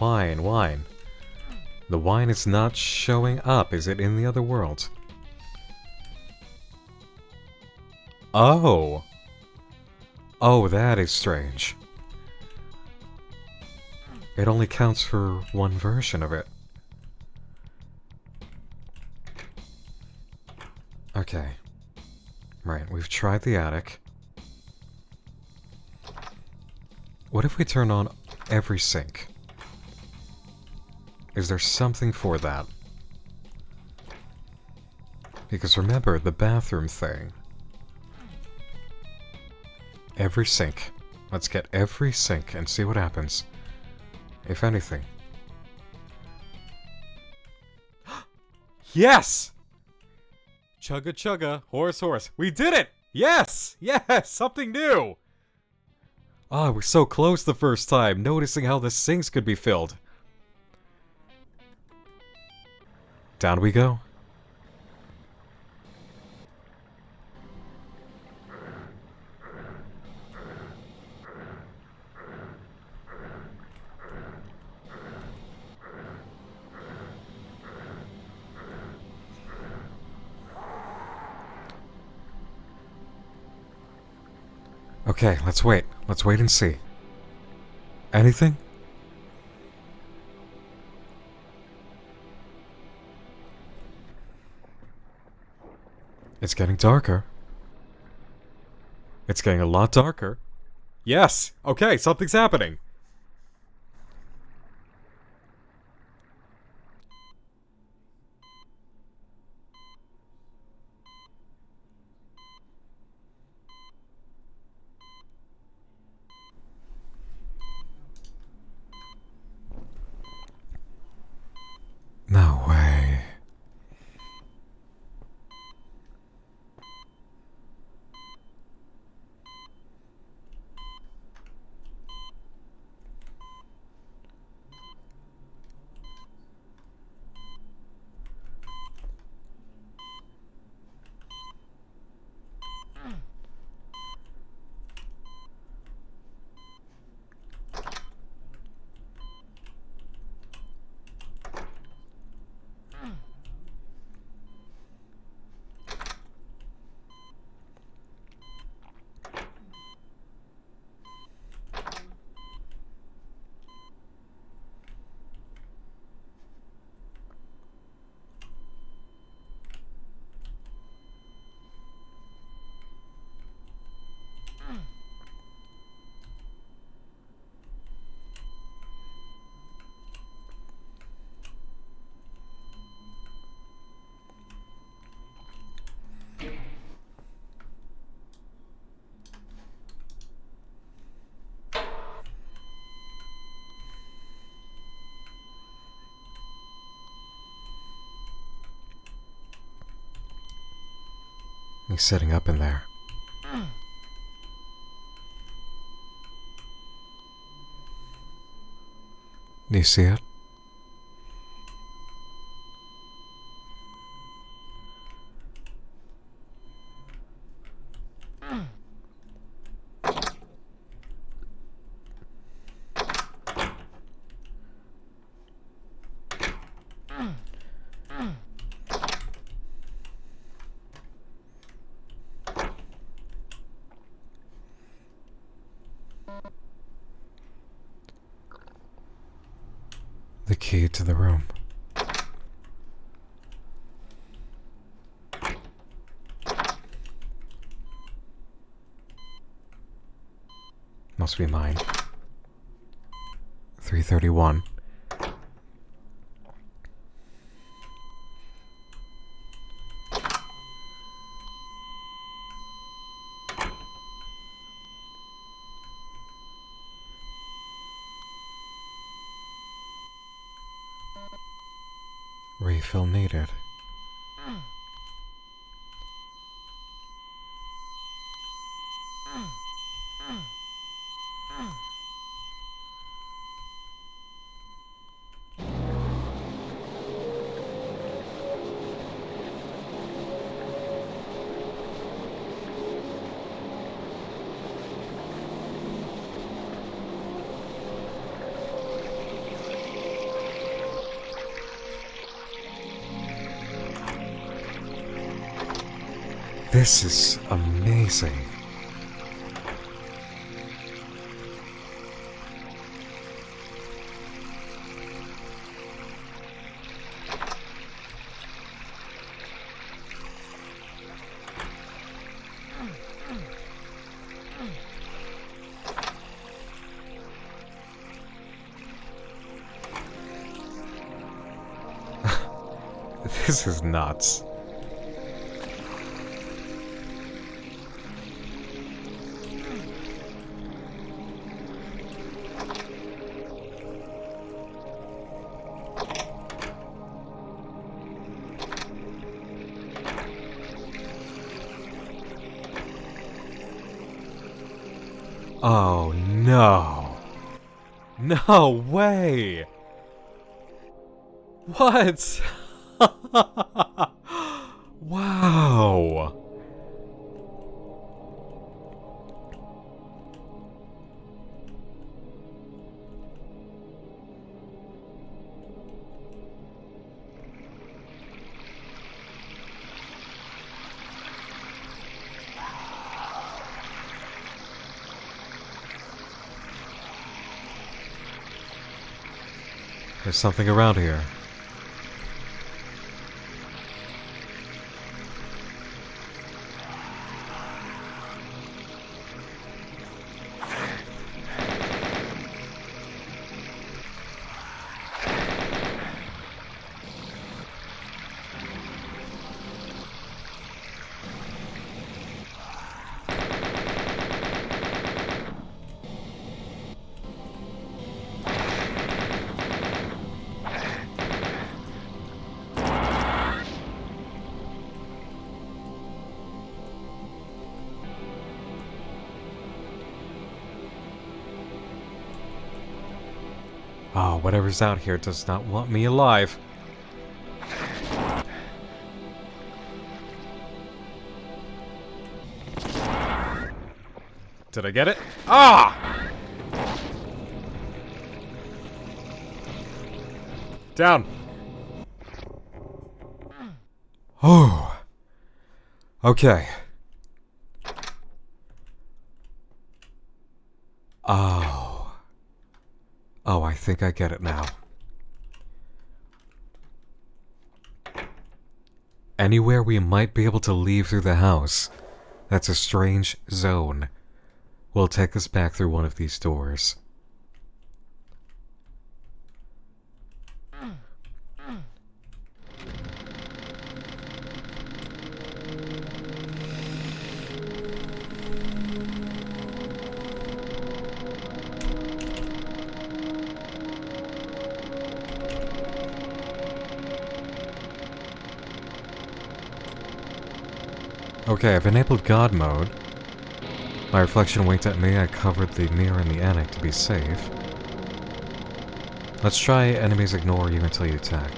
Wine. The wine is not showing up. Is it in the other world? Oh. Oh, that is strange. It only counts for one version of it. Okay. Right, we've tried the attic. What if we turn on every sink? Is there something for that? Because remember, the bathroom thing. Every sink. Let's get every sink and see what happens. If anything. Yes! Chugga chugga, horse. We did it! Yes! Yes! Something new! Ah, we're so close the first time, noticing how the sinks could be filled. Down we go. Okay, let's wait. Let's wait and see. Anything? It's getting darker. It's getting a lot darker. Yes! Okay, something's happening. No way. He's sitting up in there. Do you see it? The key to the room. Must be mine. 331. Refill needed. This is amazing. This is nuts. Oh no. No way. What? Wow. There's something around here. Oh, whatever's out here does not want me alive. Did I get it? Ah! Down. Oh. Okay. Oh. Oh, I think I get it now. Anywhere we might be able to leave through the house that's a strange zone will take us back through one of these doors. Okay, I've enabled God mode. My reflection winked at me. I covered the mirror in the attic to be safe. Let's try enemies ignore you until you attack.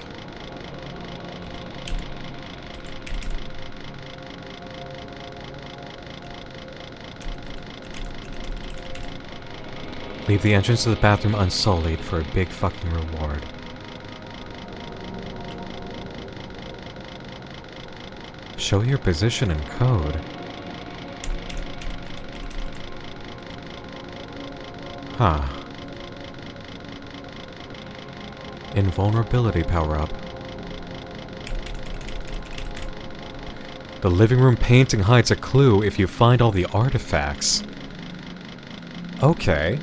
Leave the entrance to the bathroom unsullied for a big fucking reward. Show your position and code. Huh. Invulnerability power-up. The living room painting hides a clue if you find all the artifacts. Okay.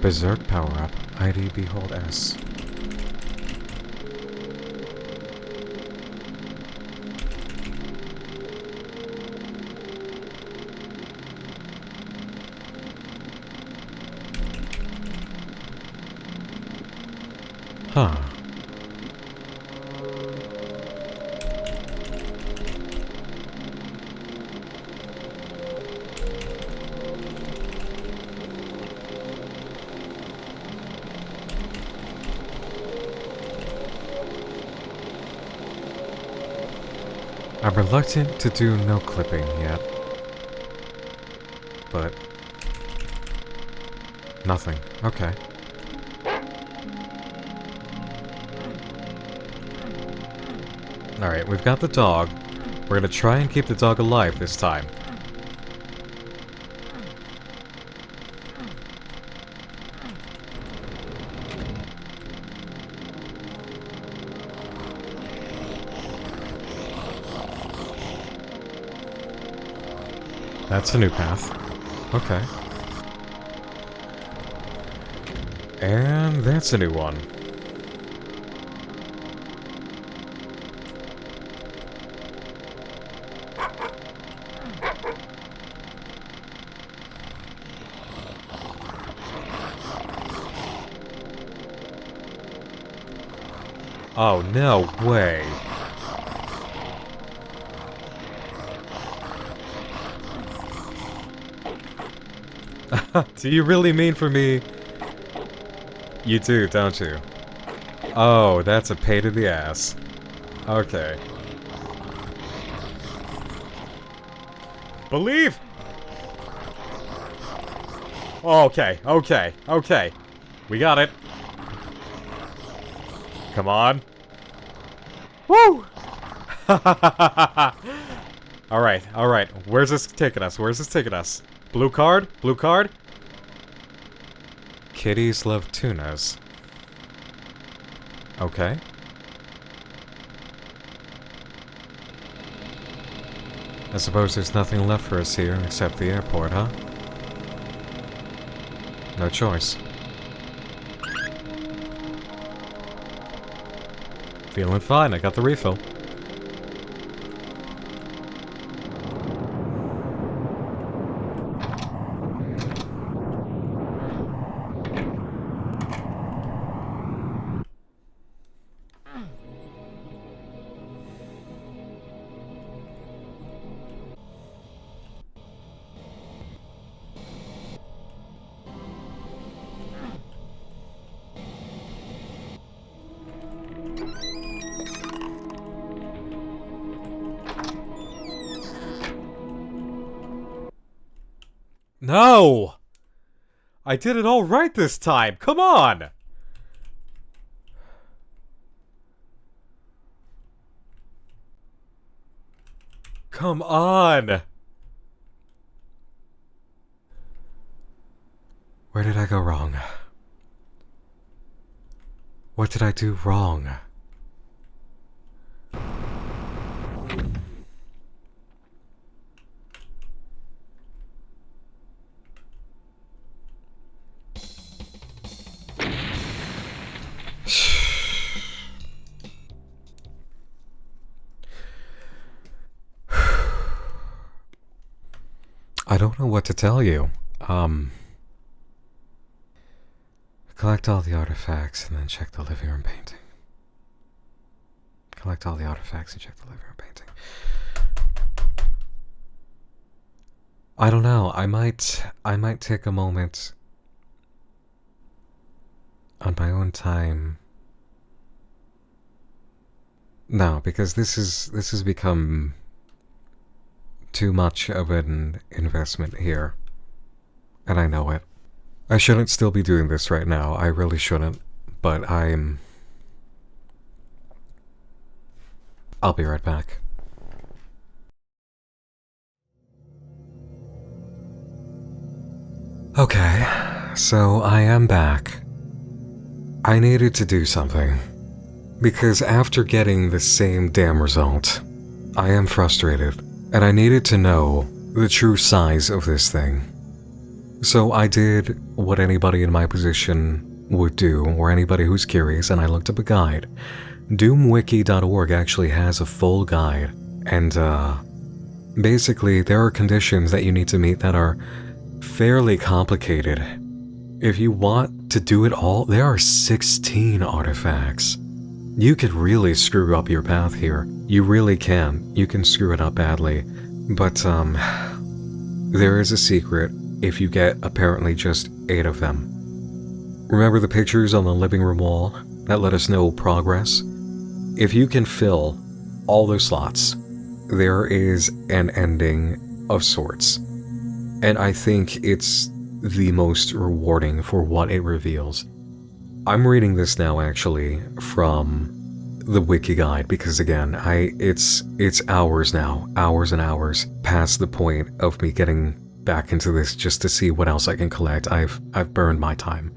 Berserk power-up. ID behold S. Huh. I'm reluctant to do no clipping yet. But... nothing. Okay. Alright, we've got the dog. We're gonna try and keep the dog alive this time. That's a new path. Okay. And that's a new one. Oh, no way. Do you really mean for me? You do, don't you? Oh, that's a pain in the ass. Okay. Believe! Okay, okay, okay. We got it. Come on. Woo! Alright, alright. Where's this taking us? Where's this taking us? Blue card? Blue card? Kitties love tunas. Okay. I suppose there's nothing left for us here except the airport, huh? No choice. Feeling fine, I got the refill. No! I did it all right this time. Come on! Come on! Where did I go wrong? What did I do wrong? I don't know what to tell you. Collect all the artifacts and then check the living room painting. Collect all the artifacts and check the living room painting. I don't know. I might take a moment on my own time. No, because this has become too much of an investment here. And I know it. I shouldn't still be doing this right now. I really shouldn't. But I'll be right back. Okay, so I am back. I needed to do something. Because after getting the same damn result, I am frustrated, and I needed to know the true size of this thing. So I did what anybody in my position would do, or anybody who's curious, and I looked up a guide. Doomwiki.org actually has a full guide, and basically there are conditions that you need to meet that are fairly complicated. If you want to do it all, there are 16 artifacts. You could really screw up your path here. You really can. You can screw it up badly. But, there is a secret if you get apparently just 8 of them. Remember the pictures on the living room wall that let us know progress? If you can fill all those slots, there is an ending of sorts. And I think it's the most rewarding for what it reveals. I'm reading this now actually from the wiki guide because again, it's hours now, hours and hours past the point of me getting back into this just to see what else I can collect. I've burned my time.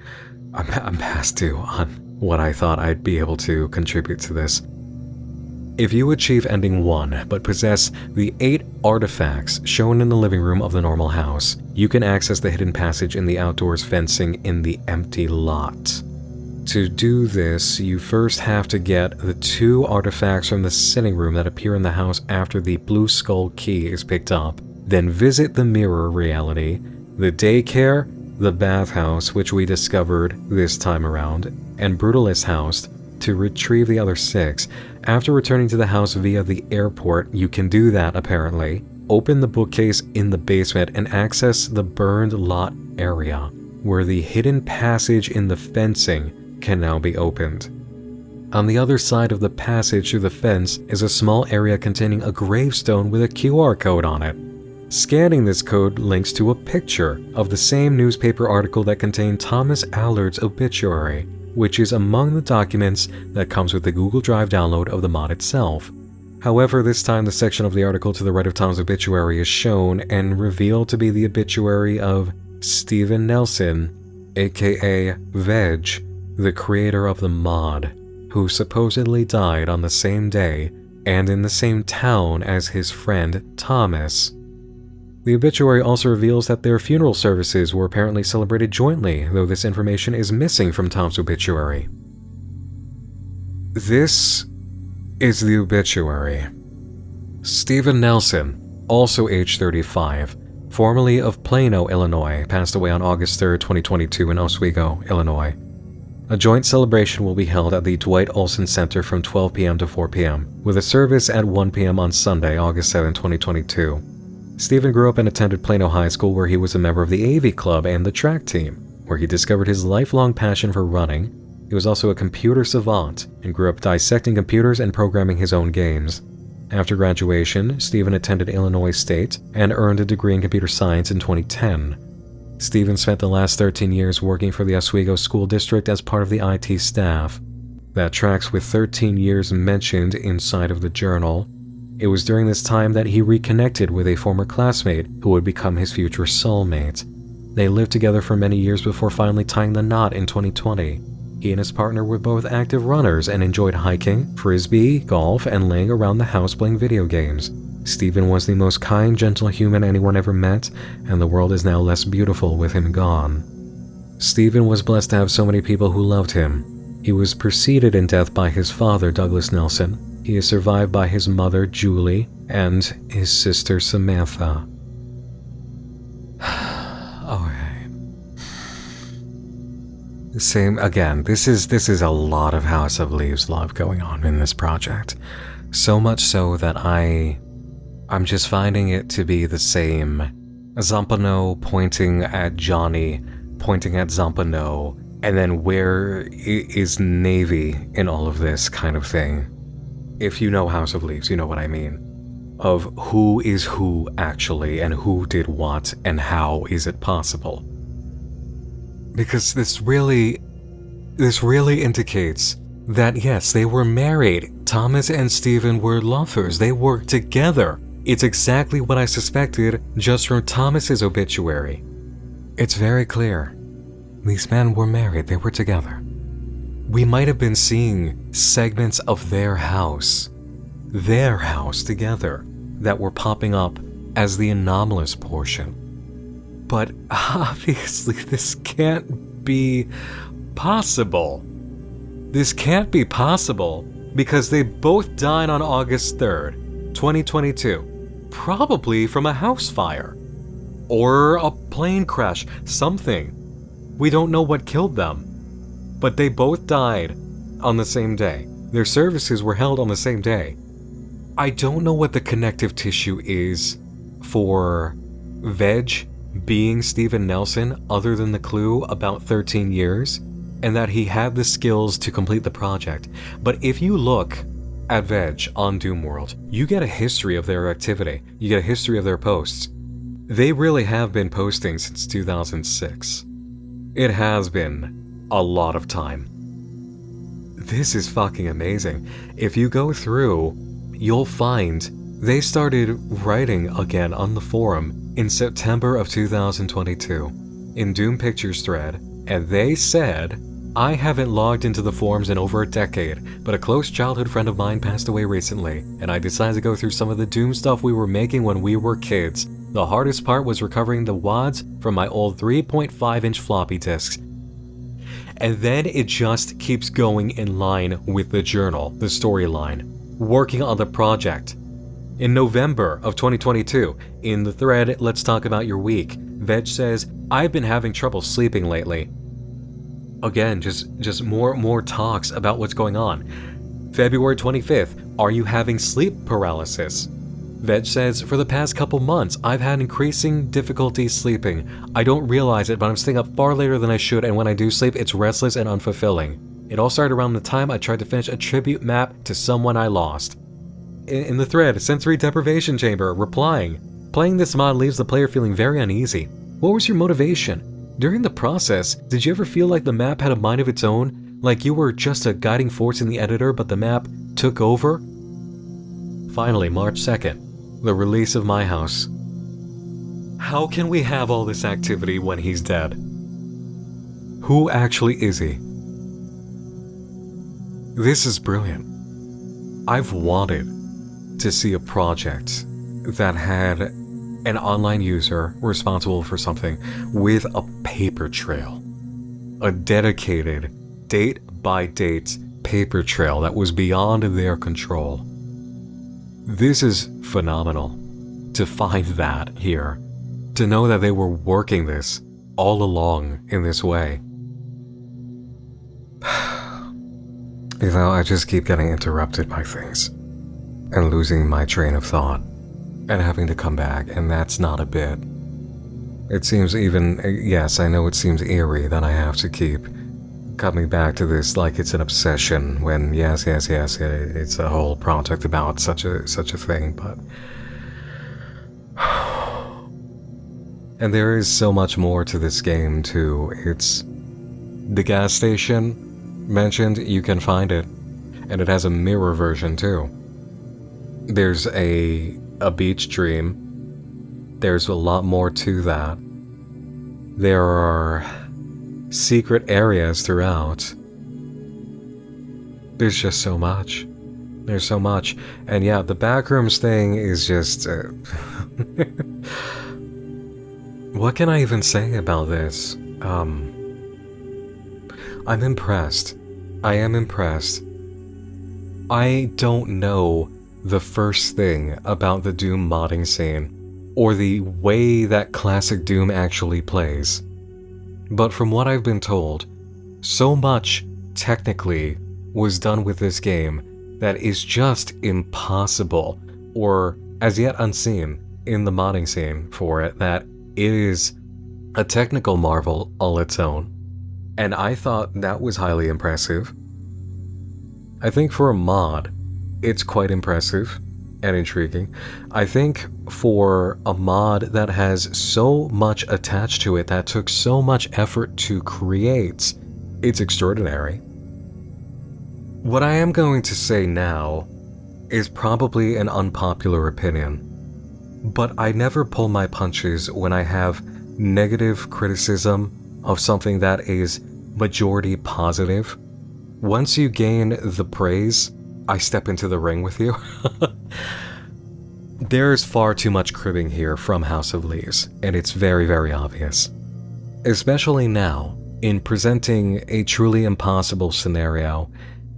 I'm past due on what I thought I'd be able to contribute to this. If you achieve ending 1 but possess the 8 artifacts shown in the living room of the normal house, you can access the hidden passage in the outdoors fencing in the empty lot. To do this, you first have to get the 2 artifacts from the sitting room that appear in the house after the Blue Skull key is picked up, then visit the mirror reality, the daycare, the bathhouse, which we discovered this time around, and Brutalist house to retrieve the other 6. After returning to the house via the airport, you can do that apparently, open the bookcase in the basement and access the burned lot area, where the hidden passage in the fencing can now be opened. On the other side of the passage through the fence is a small area containing a gravestone with a QR code on it. Scanning this code links to a picture of the same newspaper article that contained Thomas Allard's obituary, which is among the documents that comes with the Google Drive download of the mod itself. However, this time the section of the article to the right of Tom's obituary is shown and revealed to be the obituary of Steven Nelson, aka Veg, the creator of the mod, who supposedly died on the same day and in the same town as his friend Thomas. The obituary also reveals that their funeral services were apparently celebrated jointly, though this information is missing from Tom's obituary. This is the obituary. Steven Nelson, also age 35, formerly of Plano, Illinois, passed away on August 3, 2022 in Oswego, Illinois. A joint celebration will be held at the Dwight Olson Center from 12 p.m. to 4 p.m., with a service at 1 p.m. on Sunday, August 7, 2022. Stephen grew up and attended Plano High School, where he was a member of the AV Club and the track team, where he discovered his lifelong passion for running. He was also a computer savant and grew up dissecting computers and programming his own games. After graduation, Stephen attended Illinois State and earned a degree in computer science in 2010. Stephen spent the last 13 years working for the Oswego School District as part of the IT staff. That tracks with 13 years mentioned inside of the journal. It was during this time that he reconnected with a former classmate who would become his future soulmate. They lived together for many years before finally tying the knot in 2020. He and his partner were both active runners and enjoyed hiking, frisbee, golf, and laying around the house playing video games. Stephen was the most kind, gentle human anyone ever met, and the world is now less beautiful with him gone. Stephen was blessed to have so many people who loved him. He was preceded in death by his father, Douglas Nelson. He is survived by his mother, Julie, and his sister, Samantha. Okay. Same again. This is a lot of House of Leaves love going on in this project. So much so that I'm just finding it to be the same. Zampano pointing at Johnny, pointing at Zampano, and then where is Navy in all of this kind of thing? If you know House of Leaves, you know what I mean. Of who is who actually, and who did what, and how is it possible? Because this really indicates that yes, they were married. Thomas and Stephen were lovers. They worked together. It's exactly what I suspected just from Thomas's obituary. It's very clear. These men were married. They were together. We might have been seeing segments of their house together that were popping up as the anomalous portion. But obviously this can't be possible. This can't be possible because they both died on August 3rd, 2022. Probably from a house fire. Or a plane crash, something. We don't know what killed them. But they both died on the same day. Their services were held on the same day. I don't know what the connective tissue is for Veg being Steven Nelson other than the clue about 13 years and that he had the skills to complete the project. But if you look at Veg on Doomworld, you get a history of their activity. You get a history of their posts. They really have been posting since 2006. It has been a lot of time. This is fucking amazing. If you go through, you'll find they started writing again on the forum in September of 2022 in Doom Pictures thread, and they said, I haven't logged into the forums in over a decade, but a close childhood friend of mine passed away recently, and I decided to go through some of the Doom stuff we were making when we were kids. The hardest part was recovering the WADs from my old 3.5-inch floppy disks. And then it just keeps going in line with the journal, the storyline, working on the project. In November of 2022, in the thread, Let's Talk About Your Week, Veg says, I've been having trouble sleeping lately. Again, just more talks about what's going on. February 25th, are you having sleep paralysis? Veg says, for the past couple months, I've had increasing difficulty sleeping. I don't realize it, but I'm staying up far later than I should, and when I do sleep, it's restless and unfulfilling. It all started around the time I tried to finish a tribute map to someone I lost. In the thread, Sensory Deprivation Chamber, replying, playing this mod leaves the player feeling very uneasy. What was your motivation? During the process, did you ever feel like the map had a mind of its own? Like you were just a guiding force in the editor, but the map took over? Finally, March 2nd, the release of My House. How can we have all this activity when he's dead? Who actually is he? This is brilliant. I've wanted to see a project that had an online user responsible for something with a paper trail. A dedicated, date-by-date paper trail that was beyond their control. This is phenomenal to find that here. To know that they were working this all along in this way. You know, I just keep getting interrupted by things and losing my train of thought and having to come back, and that's not a bit. It seems even, yes, I know it seems eerie that I have to keep coming back to this like it's an obsession when yes, it's a whole project about such a thing, but and there is so much more to this game too. It's the gas station mentioned, you can find it, and it has a mirror version too. There's a beach dream. There's a lot more to that. There are secret areas throughout. There's just so much. There's so much. And yeah, the backrooms thing is just... what can I even say about this? I'm impressed. I am impressed. I don't know the first thing about the Doom modding scene, or the way that classic Doom actually plays. But from what I've been told, So much, technically, was done with this game that is just impossible, or as yet unseen in the modding scene for it, that it is a technical marvel all its own. And I thought that was highly impressive. I think for a mod, it's quite impressive and intriguing. I think for a mod that has so much attached to it, that took so much effort to create, it's extraordinary. What I am going to say now is probably an unpopular opinion, but I never pull my punches when I have negative criticism of something that is majority positive. Once you gain the praise, I step into the ring with you. There's far too much cribbing here from House of Leaves, and it's very, very obvious. Especially now, in presenting a truly impossible scenario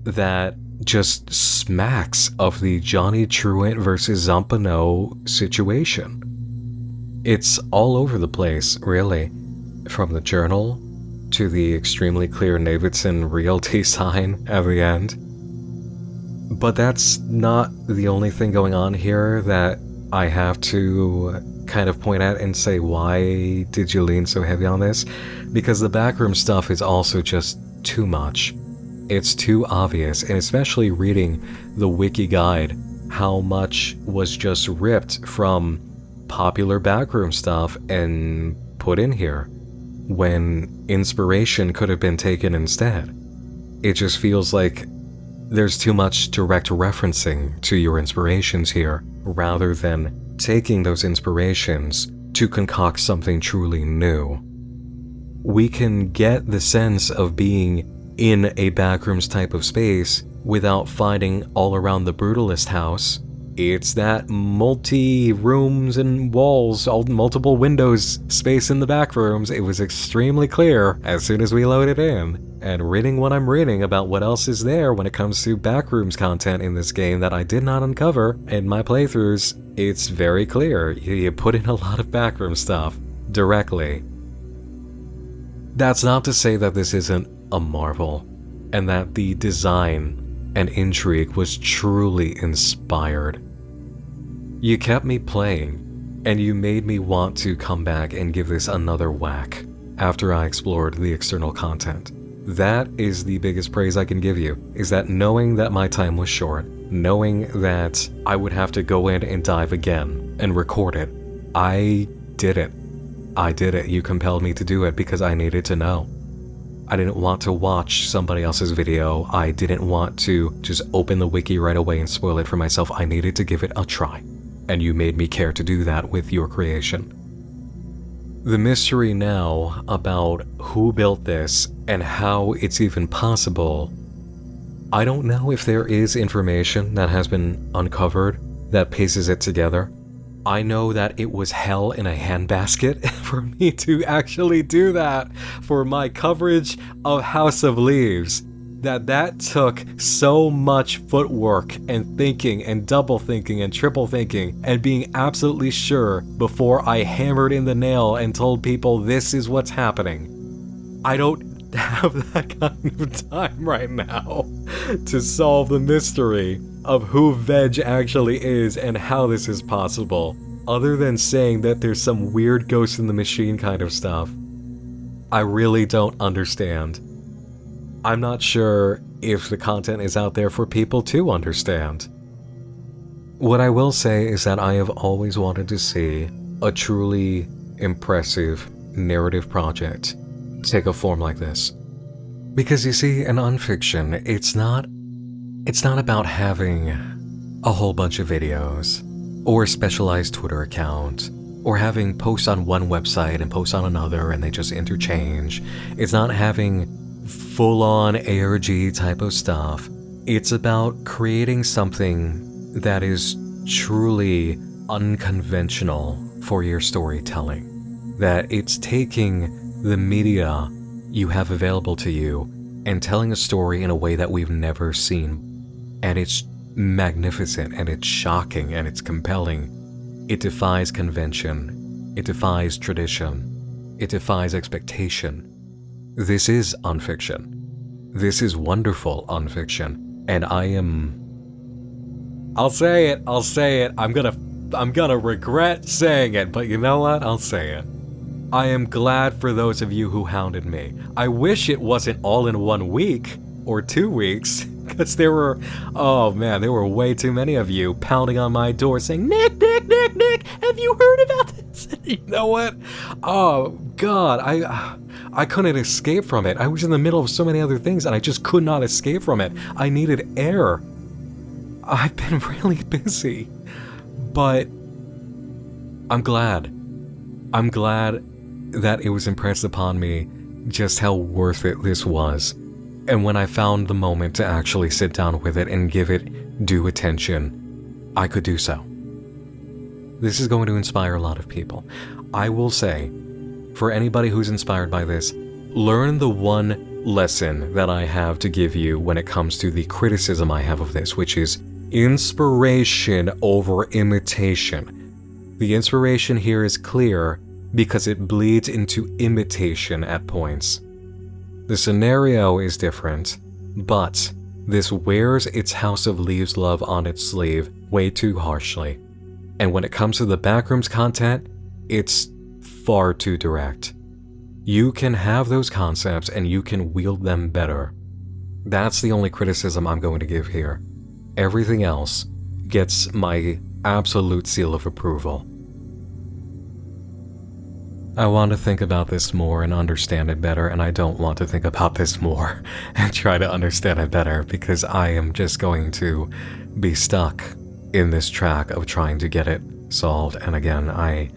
that just smacks of the Johnny Truant versus Zampano situation. It's all over the place, really, from the journal to the extremely clear Davidson Realty sign at the end. But that's not the only thing going on here that I have to kind of point at and say, why did you lean so heavy on this? Because the backroom stuff is also just too much. It's too obvious, and especially reading the wiki guide, how much was just ripped from popular backroom stuff and put in here, when inspiration could have been taken instead. It just feels like there's too much direct referencing to your inspirations here, rather than taking those inspirations to concoct something truly new. We can get the sense of being in a backrooms type of space without finding all around the brutalist house. It's that multi-rooms and walls, all multiple windows space in the backrooms. It was extremely clear as soon as we loaded in. And reading what I'm reading about what else is there when it comes to backrooms content in this game that I did not uncover in my playthroughs, it's very clear. You put in a lot of backroom stuff directly. That's not to say that this isn't a marvel, and that the design and intrigue was truly inspired. You kept me playing, and you made me want to come back and give this another whack after I explored the external content. That is the biggest praise I can give you, is that knowing that my time was short, knowing that I would have to go in and dive again and record it, I did it. I did it. You compelled me to do it because I needed to know. I didn't want to watch somebody else's video. I didn't want to just open the wiki right away and spoil it for myself. I needed to give it a try. And you made me care to do that with your creation. The mystery now about who built this and how it's even possible, I don't know if there is information that has been uncovered that pieces it together. I know that it was hell in a handbasket for me to actually do that for my coverage of House of Leaves. That took so much footwork and thinking and double thinking and triple thinking and being absolutely sure before I hammered in the nail and told people this is what's happening. I don't have that kind of time right now to solve the mystery of who Veg actually is and how this is possible, other than saying that there's some weird ghost in the machine kind of stuff. I really don't understand. I'm not sure if the content is out there for people to understand. What I will say is that I have always wanted to see a truly impressive narrative project take a form like this. Because you see, in unfiction, it's not about having a whole bunch of videos, or a specialized Twitter account, or having posts on one website and posts on another and they just interchange. It's not having full-on ARG type of stuff. It's about creating something that is truly unconventional for your storytelling. That it's taking the media you have available to you and telling a story in a way that we've never seen. And it's magnificent, and it's shocking, and it's compelling. It defies convention. It defies tradition. It defies expectation. This is unfiction. This is wonderful unfiction, and I am... I'll say it. I'm gonna regret saying it, but you know what? I'll say it. I am glad for those of you who hounded me. I wish it wasn't all in 1 week or 2 weeks, because there were way too many of you pounding on my door saying, Nick, have you heard about this? You know what? Oh, God, I couldn't escape from it. I was in the middle of so many other things, and I just could not escape from it. I needed air. I've been really busy, but I'm glad. I'm glad that it was impressed upon me just how worth it this was. And when I found the moment to actually sit down with it and give it due attention, I could do so. This is going to inspire a lot of people. I will say, for anybody who's inspired by this, learn the one lesson that I have to give you when it comes to the criticism I have of this, which is inspiration over imitation. The inspiration here is clear because it bleeds into imitation at points. The scenario is different, but this wears its House of Leaves love on its sleeve way too harshly. And when it comes to the backrooms content, it's far too direct. You can have those concepts and you can wield them better. That's the only criticism I'm going to give here. Everything else gets my absolute seal of approval. I want to think about this more and understand it better, and I don't want to think about this more and try to understand it better, because I am just going to be stuck in this track of trying to get it solved, and again, I'm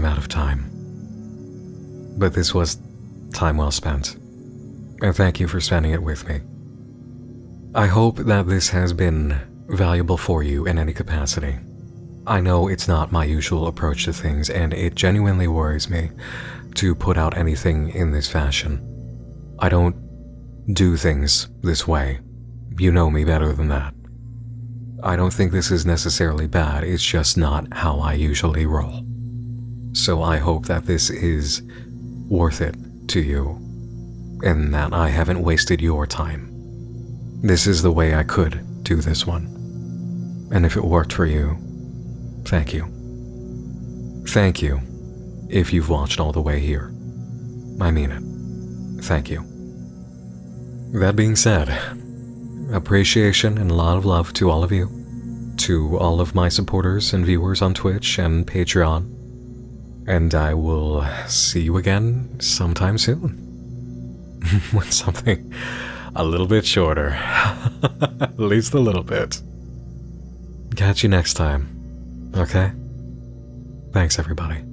out of time. But this was time well spent, and thank you for spending it with me. I hope that this has been valuable for you in any capacity. I know it's not my usual approach to things, and it genuinely worries me to put out anything in this fashion. I don't do things this way. You know me better than that. I don't think this is necessarily bad, it's just not how I usually roll. So I hope that this is worth it to you, and that I haven't wasted your time. This is the way I could do this one. And if it worked for you, thank you. Thank you if you've watched all the way here. I mean it. Thank you. That being said, appreciation and a lot of love to all of you, to all of my supporters and viewers on Twitch and Patreon, and I will see you again sometime soon. With something a little bit shorter. At least a little bit. Catch you next time. Okay? Thanks, everybody.